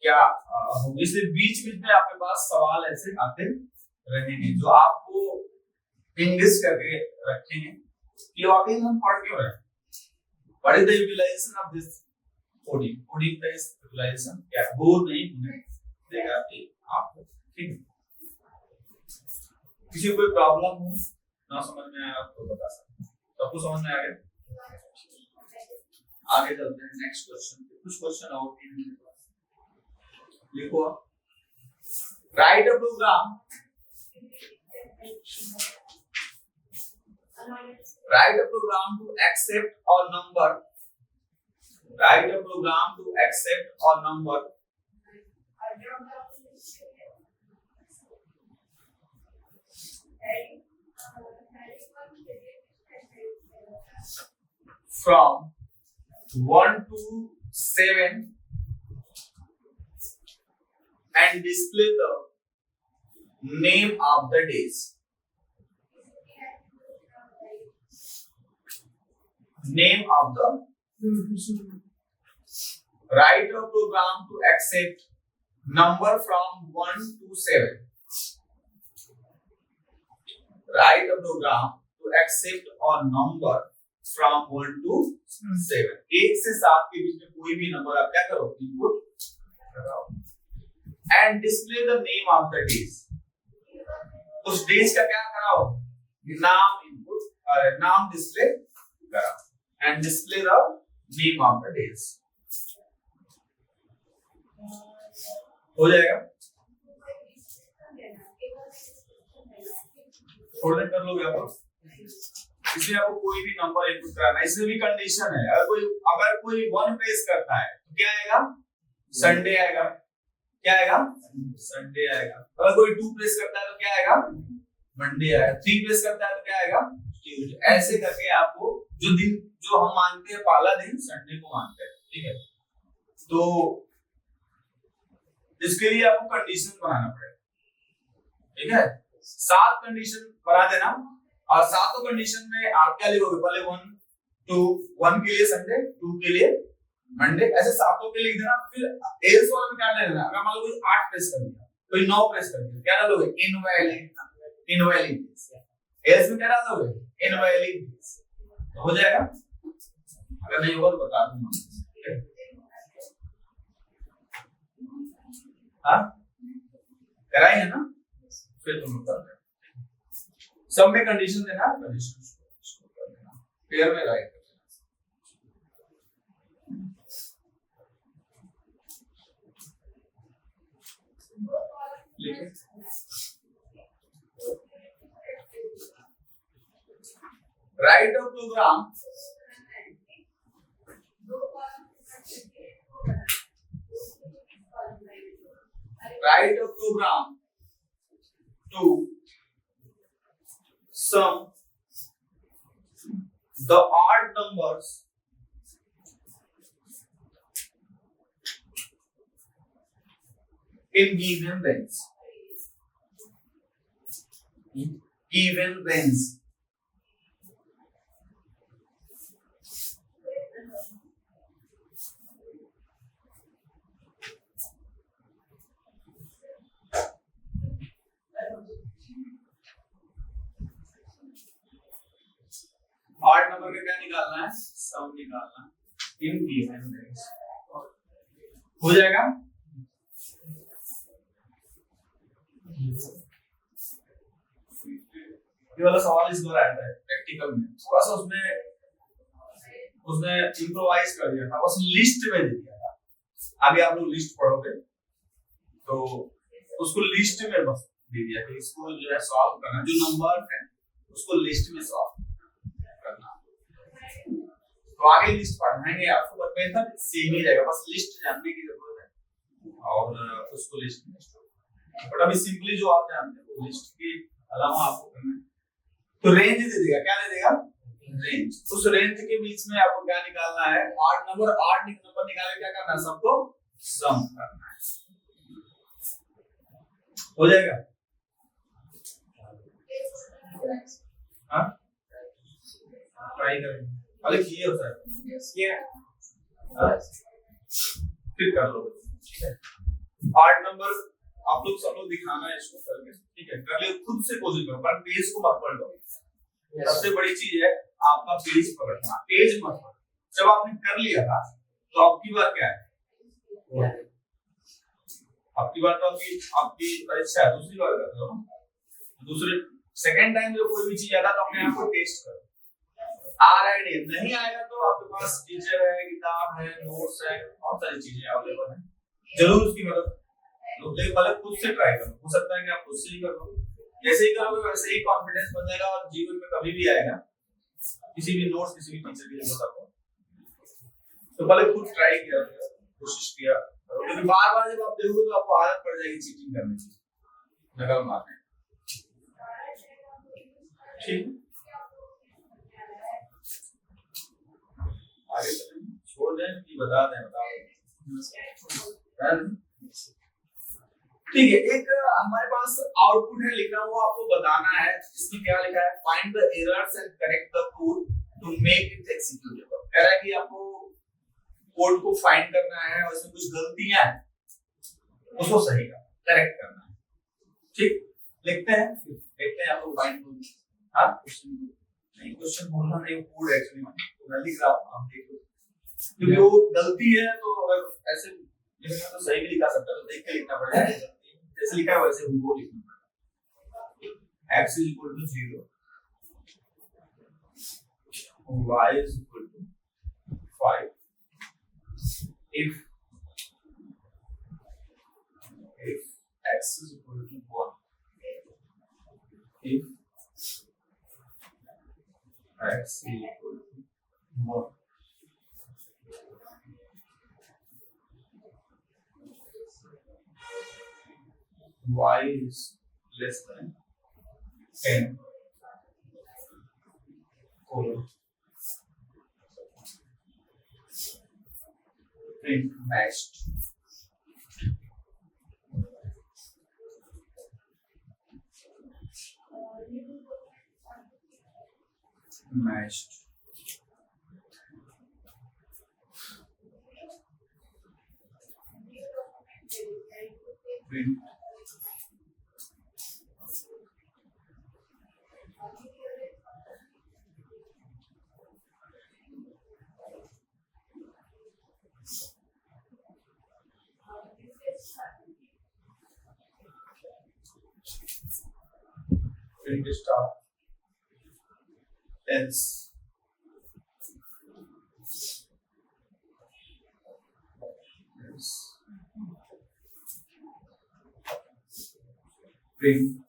क्या होगी। इसलिए बीच बीच में आपके पास सवाल ऐसे आते रहेंगे जो आपको इंगित करके रखेंगे कि वाकई हम पढ़ क्यों रहे हैं। What is the utilization of this coding? Coding का इस utilization क्या है? बोर नहीं होने देगा आपको, ठीक है। किसी को कोई प्रॉब्लम हो ना समझ में आया तो बता सकते हैं। सबको समझ में आ गया? आगे चलते हैं नेक्स्ट क्वेश्चन पे। कुछ क्वेश्चन और भी हैं मेरे पास, लिखो। Write a program, write a program to accept or number, write a program to accept or number from 1 to 7 and display the name of the days. Name of the write a program to accept number from 1 to 7. Write a program to accept a number from 1 to 7. 1 से 7 के बीच में कोई भी नंबर आप क्या करो, इनपुट लगाओ and display the name of the days. उस डेज का क्या कराओ, नाम इनपुट नाम डिस्प्ले कराओ and display the name of the days. हो जाएगा, थोड़ा कर लोगे आप। इसमें आपको कोई भी नंबर इनपुट कराना है, इसमें भी कंडीशन है। अगर कोई 1 प्रेस करता है तो क्या आएगा, संडे आएगा। क्या आएगा, संडे आएगा। अगर कोई 2 प्रेस करता है तो क्या आएगा, मंडे आएगा। 3 प्रेस करता है तो क्या आएगा, ट्यूसडे। ऐसे करके आपको जो दिन जो हम मानते हैं पहला दिन संडे को मानते हैं, ठीक है। तो इसके लिए आपको कंडीशन बनाना पड़ेगा, ठीक है। 7 कंडीशन बना देना और 7 कंडीशन में आप क्या लिखोगे, पहले 1 to 1 के लिए संडे, 2 के लिए मंडे, ऐसे 7 के लिख देना। फिर एल्स वाले में क्या ले लेना, अगर मान लो कोई 8 प्रेस कर दिया, कोई 9 प्रेस कर दिया, क्या डालोगे, इनवैलिड। एल्स में क्या डालोगे, इनवैलिड। हो जाएगा, अगर नहीं होगा तो बता दूंगा। हाँ कराएंगे ना, फिर तुम कर देना। सब में कंडीशन देना, कंडीशन कर देना, पेयर में राइट कर देना। लिखे write a program to sum the odd numbers in given range. Given range. Odd number का क्या निकालना है, सम निकालना इन गिवन रेंज। हो जाएगा, ये वाला सवाल इस बार आया था प्रैक्टिकल में, थोड़ा सा उसने इम्प्रोवाइज कर दिया था, बस लिस्ट में दे दिया था। आगे आप लोग लिस्ट पढ़ोगे तो उसको लिस्ट में बस दे दिया कि इसको जो है सॉल्व करना, जो नंबर है उसको लिस्ट में सॉल्व करना। तो आगे लिस्ट पढ़ाएंगे आपको, बट मेथड सेम ही रहेगा, बस लिस्ट जानने की जरूरत है और उसको लिस्ट में। बट अभी सिंपली जो आप जानते हैं लिस्ट के अलावा आपको करना है। तो रेंज दे देगा, क्या दे देगा, रेंज, उस रेंज के बीच में आपको क्या निकालना है, ऑड नंबर निकाले क्या करना है, सबको सम करना है। हो जाएगा? हाँ ट्राई करें, पहले किए हो सर, फिर कर लो, ठीक है। ऑड नंबर आप लोग सब लोग दिखाना है इसको करके, ठीक है, कर लियो, खुद से कोशिश करो, पर पेज को मत पढ़ लो। सबसे बड़ी चीज है आपका पेज पकड़ना, पेज मत पढ़ो। जब आपने कर लिया था तो आपकी बात क्या है, आपकी बात तो आपकी परीक्षा है, दूसरी बार कर दो, दूसरे सेकंड टाइम जब कोई भी चीज आता तो अपने आप को टेस्ट करो, आ रहा है नहीं आएगा तो आपके पास टीचर है, किताब है, नोट्स है, बहुत सारी चीजें अवेलेबल है, जरूर उसकी मदद लो, लेकिन पहले खुद से ट्राई करो, हो सकता है कि आप खुद से ही करो, जैसे ही करोगे वैसे ही कॉन्फिडेंस बन जाएगा और जीवन में कभी भी आएगा किसी भी नोट्स किसी भी टीचर की जरूरत आपको, तो पहले खुद ट्राई किया, कोशिश किया, क्योंकि बार-बार जब आप देखोगे तो आपको आदत पड़ जाएगी चीटिंग करने की, नकल मारने, ठीक। आगे छोड़ दें कि बता दें, ठीक है। एक हमारे पास आउटपुट है लिखा हुआ, आपको बताना है इसमें क्या लिखा है, find the errors and correct the code to make it executable. कह रहा है कि आपको कोड को फाइंड करना है और इसमें कुछ गलतियां हैं उसको सही करेक्ट करना है, ठीक। लिखते हैं आपको फाइंड कोड, हाँ क्वेश्चन बोलना नहीं, कोड एक्चुअली तो मैं लिख रहा हूँ, आप देख लो, क्योंकि वो गलती है तो अगर ऐसे लिखना तो सही भी लिखा सकता है, तो देख के लिखना पड़ेगा, जैसे लिखा है वैसे वो लिखना पड़ेगा। x is equal to 0, y is equal to 5 if x is equal to 1, if x is equal to 1, y is less than 10, colon, print matched, print star else print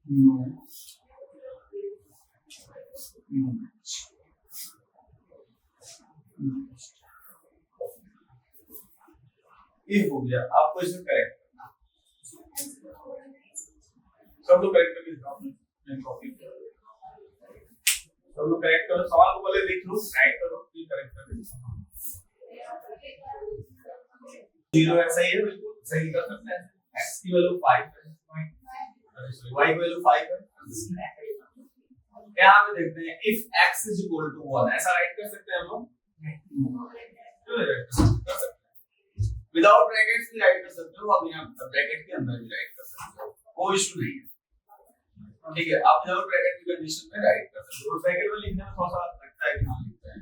no match, ये हो गया। आपको इसमें करेक्ट करना, सब लोग करेक्ट करके दिखाओ, मैं कॉपी सब लोग करेक्ट करो, सवाल को पहले लिख लो, राइट करो, फिर करेक्ट करके दिखाओ। 0 है, सही है, बिल्कुल सही कर सकते हैं, x की वैल्यू 5 है, y की वैल्यू 5 है, यहाँ पे देखते हैं if x is equal to 1, ऐसा राइट कर सकते हैं हम लोग, क्यों नहीं राइट कर सकते, विदाउट ब्रैकेट्स भी राइट कर सकते हो, अब यहाँ ब्रैकेट के अंदर भी राइट कर सकते हो, कोई इशू नहीं है, ठीक है। आप विदाउट ब्रैकेट की कंडीशन में राइट कर सकते हो, ब्रैकेट में लिखने में थोड़ा सा लगता है कि हाँ लिखते हैं,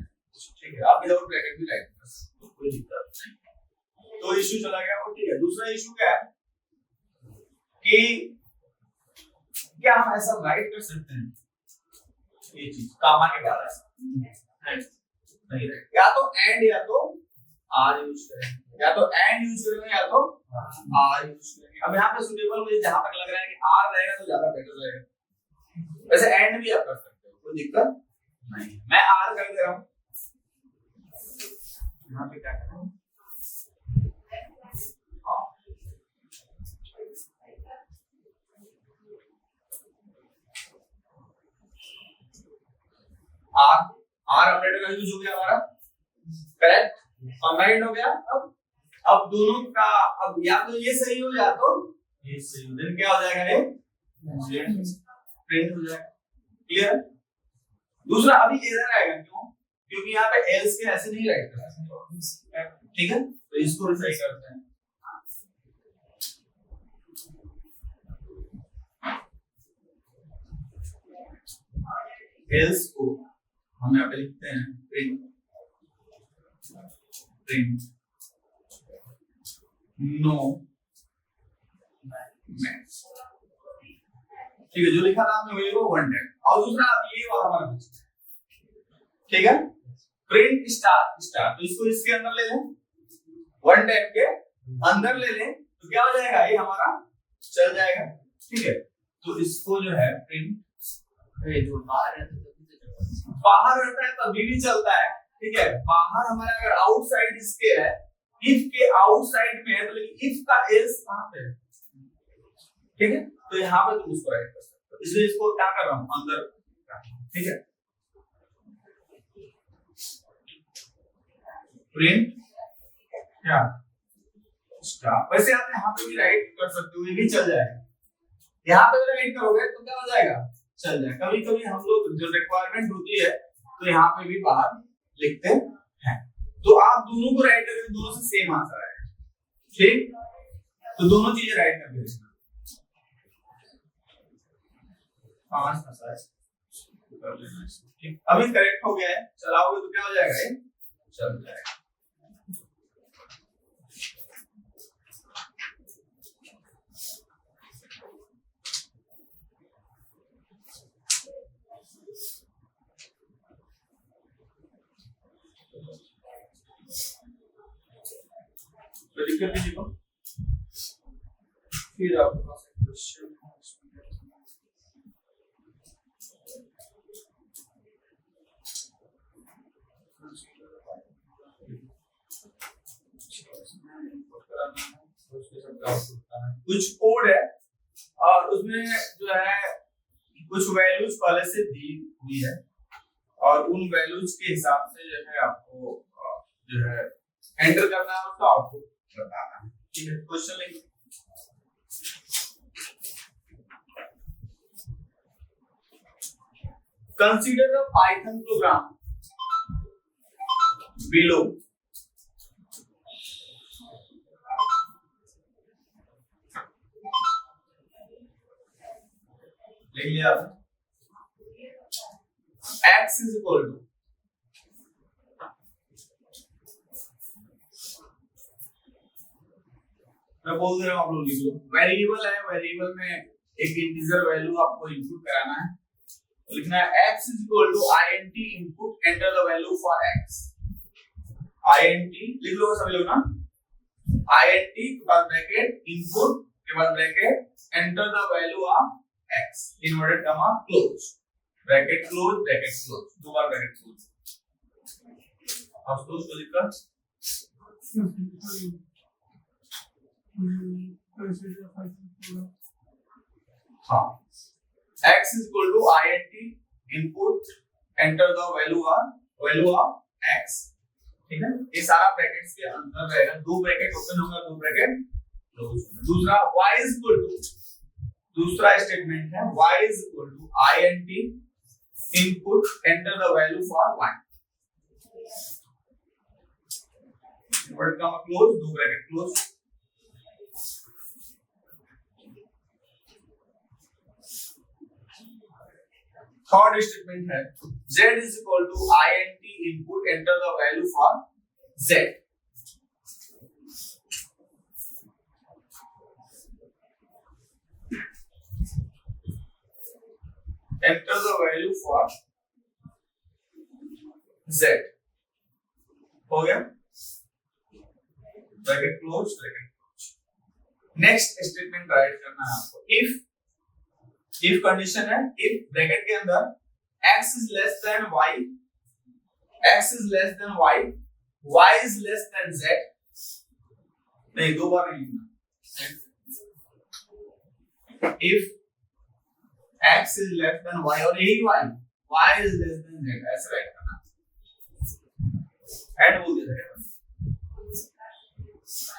ठीक है, आप विदाउट ब्रैकेट भी राइट कर सकते हो, कोई दिक्कत नहीं। तो इशू चला गया वो, ठीक है। दूसरा इशू क्या है कि क्या हम ऐसा राइट कर सकते हैं, ये चीज कामा के बाद नहीं राइट, या तो एंड या तो आर यूज करेंगे, या तो एंड यूज करेंगे या तो आर यूज करेंगे। अब यहाँ पे सुटेबल मुझे जहां तक लग रहा है कि आर रहेगा तो ज्यादा बेटर रहेगा, वैसे एंड भी आप कर सकते हो, कोई दिक्कत नहीं। मैं आर कर दे रहा हूं, यहाँ पे क्या करूं, आर आर ऑपरेटर का यूज हो गया हमारा, करेक्ट, कंबाइंड हो गया। अब दोनों का अब या तो ये सही हो या तो ये सही हो, देन क्या हो जाएगा, ये प्रिंट हो जाएगा। क्लियर। दूसरा अभी एरर आएगा, क्यों? क्योंकि यहाँ पे एल्स के ऐसे नहीं राइट करते, ठीक है, तो इसको सही करते हैं। एल्स को हम यहाँ पे लिखते हैं प्रिंट नो मैच, ठीक है, जो लिखा था आपने वही वो वन टाइम। और दूसरा आप ये वाला हमारा पूछते हैं, ठीक है, प्रिंट स्टार स्टार, तो इसको इसके अंदर ले लें, वन टाइम के अंदर ले लें, तो क्या हो जाएगा, ये हमारा चल जाएगा, ठीक है। तो इसको जो है प्रिंट जो बाहर है बाहर रहता है तभी भी चलता है, ठीक है। बाहर हमारा अगर आउटसाइड इसके है, इफ के आउटसाइड में है, तो लेकिन इफ का एल्स कहां पे है, ठीक है, तो यहाँ पे तुम उसको राइट कर सकते हो, इसलिए इसको क्या कर रहा हूं, अंदर, ठीक है। प्रिंट क्या स्टार, वैसे आप यहाँ पे भी राइट कर सकते हो, ये भी चल जाएगा। यहाँ पे राइट करोगे तो क्या हो जाएगा, चल जाएगा। कभी कभी हम लोग जो रिक्वायरमेंट होती है तो यहाँ पे भी बाहर लिखते हैं, तो आप दोनों को राइट करके दोनों से सेम आंसर आएगा, ठीक, तो दोनों चीजें राइट कर देना। 5 आंसर कर लेना, ठीक। अभी करेक्ट हो गया है, चलाओगे तो क्या हो जाएगा, ये चल जाएगा। तो लिख कर दीजिए को, फिर आपके पास एक क्वेश्चन कुछ कोड है और उसमें जो है कुछ वैल्यूज पहले से दी हुई है और उन वैल्यूज के हिसाब से जो है आपको जो है एंटर करना है, उसका आउटपुट बताना है, ठीक है। क्वेश्चन लिखिए, consider the Python programme below, लिख लिया, x इज इक्वल टू मैं बोल दे रहा हूं, आप लोग लिख लो। वेरिएबल है, वेरिएबल में एक इंटीजर वैल्यू आपको इनपुट कराना है, तो लिखना है x is equal to int input enter the value for x। int लिख लो सभी लोग ना, int के बाद ब्रैकेट इनपुट के बाद bracket enter the value of x inverted comma close, bracket close bracket close, दो बार ब्रैकेट क्लोज। अब क्लोज को लिखकर हाँ, x is equal to int input enter the value of x, ठीक है। ये सारा ब्रैकेट्स के अंदर रहेगा, दो ब्रैकेट ओपन होगा, दो ब्रैकेट क्लोज होगा। दूसरा y is equal to, दूसरा स्टेटमेंट है y is equal to int input enter the value for y, invert comma close, दो ब्रैकेट क्लोज। थर्ड स्टेटमेंट है z is equal to int input enter the value for z, enter the value for z, हो गया, bracket close bracket close. Next statement right करना है आपको, इफ कंडीशन है, इफ ब्रैकेट के अंदर x is less than y, x is less than y, y is less than z, नहीं दो बार नहीं लिखना, if x is less than y और यही y y is less than z ऐसे राइट करना एंड बोल देना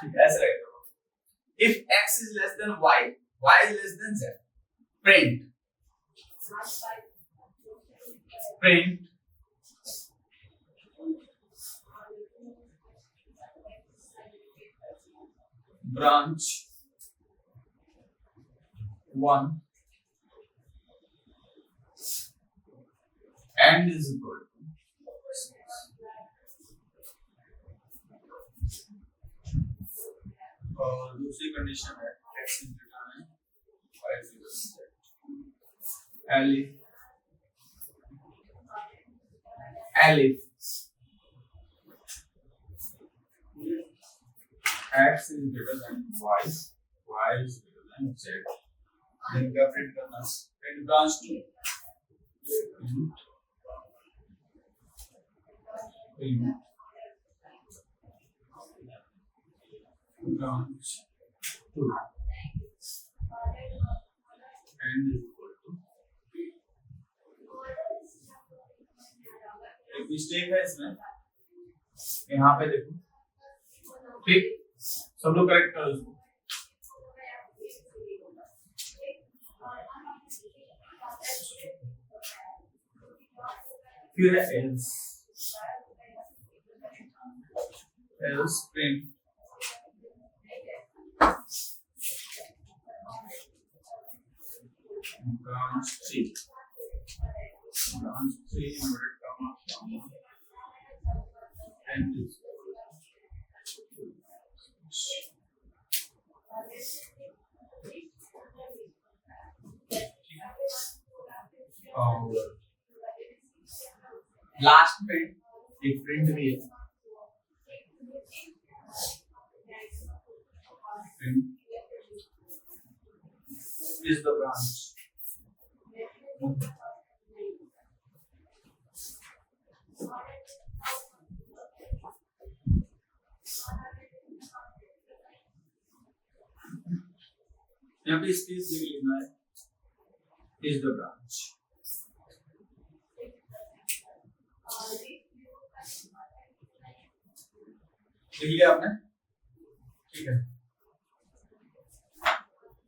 ठीक है ऐसे राइट करो if x is less than y y is less than z print branch 1 and is equal to और दूसरी कंडीशन है x is greater than y is equal to z elif x is greater than y is greater than z then क्या प्रिंट करना print branch 2 branch 2 and is equal to एक मिस्टेक है इसमें यहाँ पे देखो ठीक सब लोग करेक्ट करो इसको फिर है else print branch 3 inverted comma and is और लास्ट में एक प्रिंट भी है print is the branch यहाँ पे स्पेस दे लिखना है is the branch लिख लिया आपने ठीक है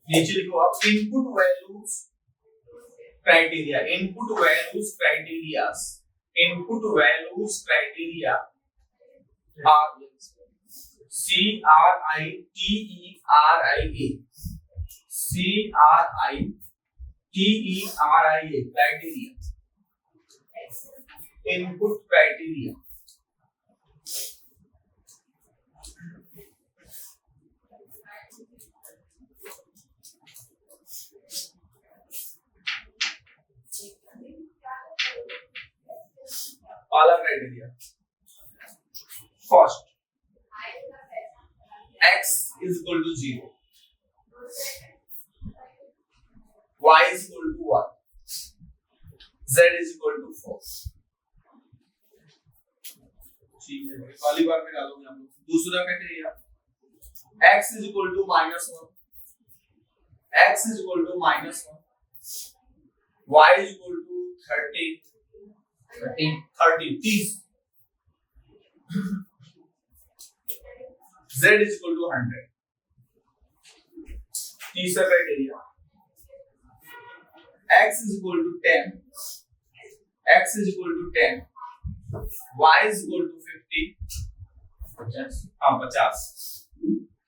नीचे लिखो आप input values criteria are CRITERIA criteria input criteria पहला criteria first x is equal to 0 y is equal to 1 z is equal to 4 ठीक है पहली बार में डालोगे हम लोग दूसरा criteria x is equal to -1 x is equal to -1 y is equal to 30 z is equal to 100 तीसरा criteria x is equal to 10 y is equal to 50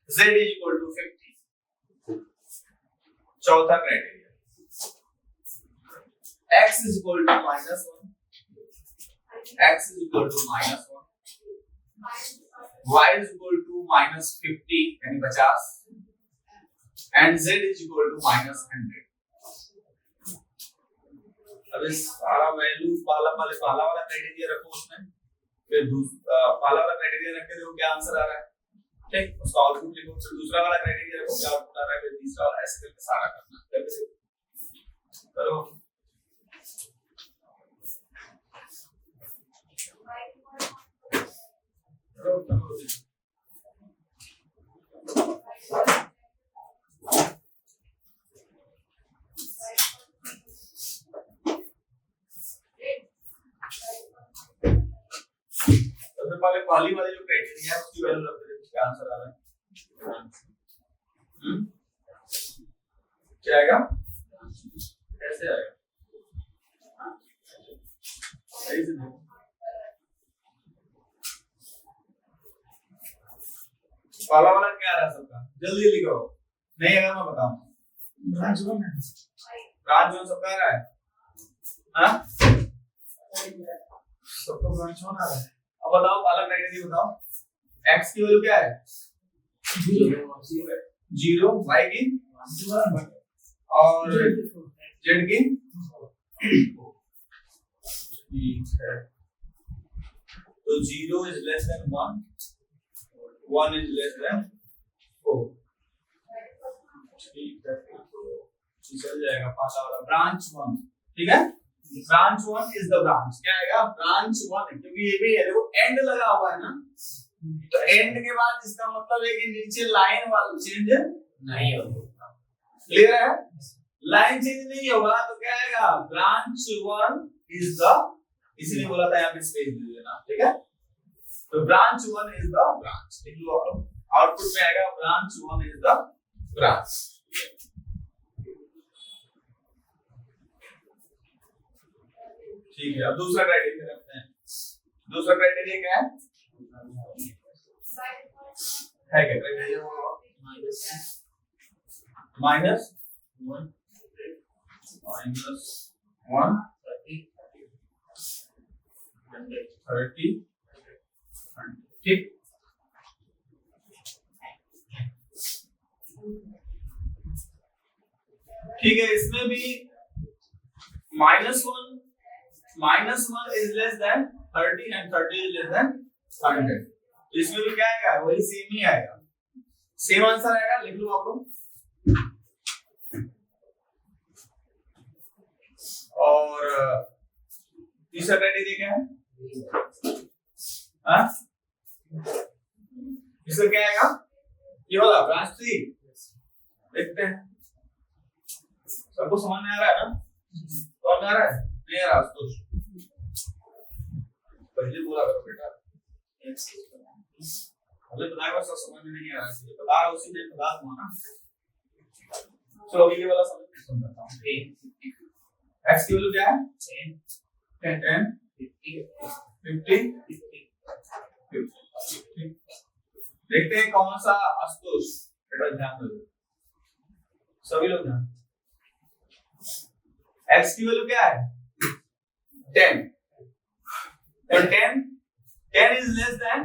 z is equal to 50 चौथा criteria x is equal to -1 x is equal to -1 y is equal to -50 यानी 50 and z is equal to -100 अब इस सारा वैल्यू पहला वाला क्राइटेरिया रखो उसमें फिर पहला वाला क्राइटेरिया रख के देखो क्या आंसर आ रहा है ठीक उसका आउटपुट लिखो फिर दूसरा वाला क्राइटेरिया रखो क्या आउटपुट आ रहा है फिर तीसरा वाला ऐसे करके सारा करना करो सबसे पहले पहली वाली जो क्राइटेरिया है उसकी वैल्यू रख देते हैं, क्या आंसर आ रहा है? क्या आएगा? कैसे आएगा? सही से देखो, पहला वाला क्या आ रहा है सबका? जल्दी लिखो, नहीं अगर मैं बताऊं ब्रांच 1 है, ब्रांच 1 सबका आ रहा है, हाँ सबको ब्रांच 1 आ रहा है। अब बताओ पहला क्राइटेरिया बताओ, x की वैल्यू क्या है? 0, y की 1 और z की ठीक है, तो 0 is less than 1, 1 is less than 4, ठीक है, तो चल जाएगा पहला वाला ब्रांच 1, ठीक है, ब्रांच 1 इज द ब्रांच, क्या आएगा? ब्रांच 1, क्योंकि ये भी है देखो एंड लगा हुआ है ना, तो एंड के बाद इसका मतलब है कि नीचे लाइन वाला चेंज नहीं होगा, क्लियर है? लाइन चेंज नहीं होगा तो क्या आएगा? ब्रांच 1 इज द, इसीलिए बोला था यहाँ पे स्पेस दे देना, ठीक है, तो ब्रांच 1 इज द ब्रांच, लिख लो आप लोग, आउटपुट में आएगा ब्रांच 1 इज द ब्रांच। ठीक है, अब दूसरा क्राइटेरिया रखते हैं, दूसरा क्राइटेरिया क्या है? क्या क्राइटेरिया? माइनस 1 30, ठीक, ठीक है, इसमें भी -1 is less than 30 and 30 is less than 100, इसमें भी क्या आएगा? वही सेम ही आएगा, सेम आंसर आएगा, लिख लो आप लोग। और तीसरा क्राइटेरिया क्या है? हाँ, इसका क्या आएगा? ये वाला ब्रांच 3, देखते हैं सबको समझ में आ रहा है ना? समझ में आ रहा है? नहीं आ रहा तो पहले बोला करो बेटा, पहले बताया बस समझ में नहीं आ रहा है, बता रहा उसी ने बता दूंगा ना। चलो अभी ये वाला समझता हूँ, x की वैल्यू क्या है? 10, 50, 50, देखते हैं कौन सा आशुतोष, बेटा ध्यान दो सभी लोग ध्यान, x की वैल्यू क्या है? 10, तो 10 is less than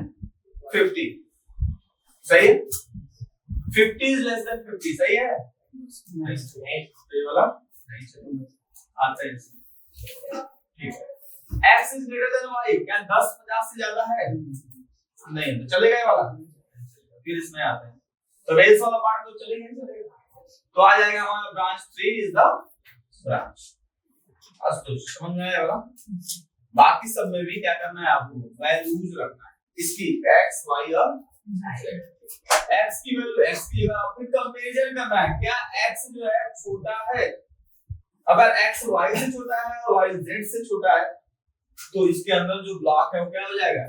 50, सही है? 50 is less than 50, सही है? तो ये वाला नहीं चलेगा, आता है इसमें, ठीक है। x is greater than y, क्या 10 50 से ज्यादा है? नहीं, तो चलेगा ये वाला, फिर इसमें आता है, तो रेस वाला पार्ट तो चलेगा ही चलेगा, तो आ जाएगा हमारा ब्रांच 3 इज द ब्रांच। समझ में आया वाला? बाकी सब में भी क्या करना है आपको? वैल्यूज रखना है इसकी, x y और z, x की वैल्यू x की जगह फिर कंपैरिजन करना है, क्या x जो है छोटा है, अगर x y से छोटा है और y z से छोटा है तो इसके अंदर जो ब्लॉक है वो क्या हो जाएगा?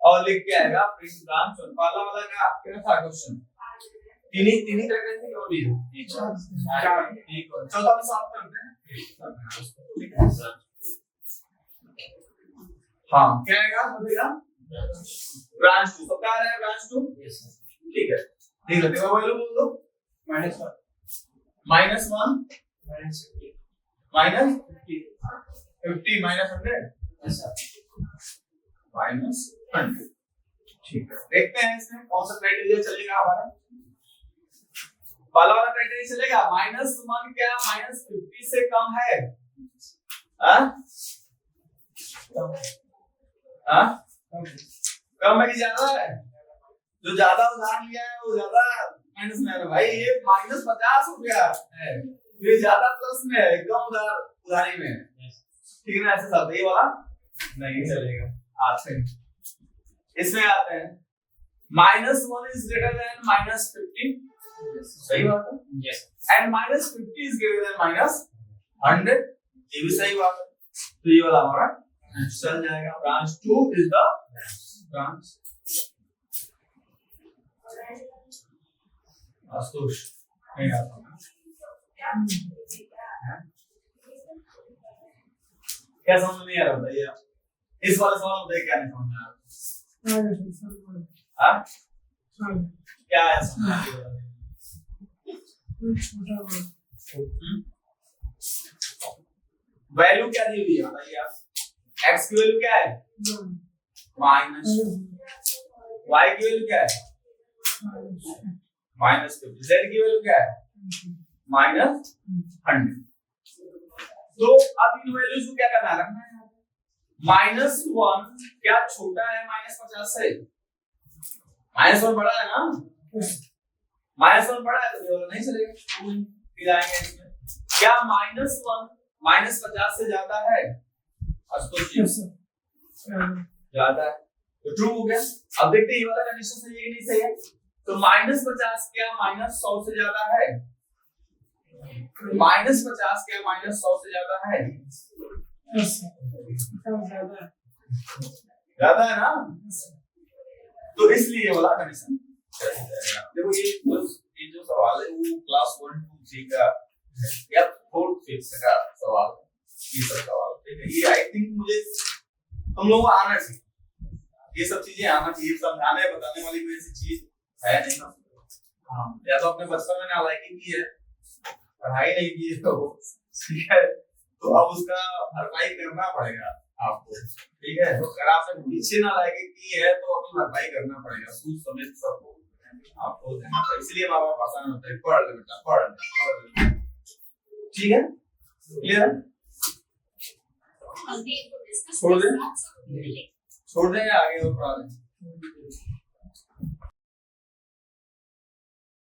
और लिख के आएगा प्रिंट ब्रांच। पहला वाला क्या था क्वेश्चन? तीन तरह के और भी है, चार, एक और चौथा में साफ करते हैं। हाँ, क्या आएगा बताइएगा? ब्रांच 2, तो क्या आ रहा है ब्रांच 2? ठीक है, ठीक है, देखो वैल्यू बोल दो, -1 -1 -50 -100 ठीक है, देखते हैं इसमें कौन सा क्राइटेरिया चलेगा हमारा। पहला वाला क्राइटेरिया चलेगा, -1 क्या -50 से कम है? कम है कि ज्यादा है? जो ज्यादा उधार लिया है वो ज्यादा माइनस में है भाई, ये -50 हो गया है, ये ज्यादा प्लस में है, कम उधारी में है, ठीक है ना? ऐसे साथ ये वाला नहीं चलेगा। आते हैं इसमें, आते हैं -1 is greater than -50, सही बात है, yes, and -50 is greater than -100, ये भी सही बात है, तो ये वाला हमारा चल जाएगा। Branch 2 is the branch. Ashutosh नहीं आता ना? क्या समझ में नहीं आ रहा बताइए आप? इस वाले सवाल बताइए क्या नहीं समझ में आ रहा? हाँ? क्या है समझ में आ रहा? वैल्यू क्या दी हुई है बताइए आप? x की वैल्यू क्या है? माइनस। y की वैल्यू क्या है? माइनस। z की वैल्यू क्या है? माइनस 100। तो अब इन वैल्यूज को क्या करना है? रखना है। -1 क्या छोटा है -50 से? -1 बड़ा है ना? -1 बड़ा है तो ये वाला नहीं चलेगा। मिलाएंगे इसमें। क्या -1 -50 से ज्यादा है? ज्यादा है तो ट्रू हो गया। अब देखते हैं ये वाला कंडीशन सही है कि नहीं सही है। तो -50 क्या -100 से ज्यादा है? -50 क्या -100 से ज्यादा है? ज्यादा है ना? तो इसलिए ये वाला कंडीशन देखो। ये जो सवाल है वो क्लास 1 2 3 का या 4th 5th का सवाल है। ये सब सवाल ठीक है। ये आई थिंक मुझे तुम लोगों को आना चाहिए, ये सब चीजें आना चाहिए। समझाने बताने वाली कोई ऐसी चीज है नहीं ना। हाँ, या तो अपने बचपन में नालायकी की है, पढ़ाई नहीं की है तो ठीक है, तो अब उसका भरपाई करना पड़ेगा आपको। ठीक है, तो अगर आपने पीछे नालायकी की है तो अपनी भरपाई करना पड़ेगा। सूद समेत सबको आपको देना पड़ेगा। इसलिए माँ बाप आसान होता है, पढ़ ले बेटा पढ़ ले। ठीक है, क्लियर है? छोड़ दें आगे और पढ़ा दें।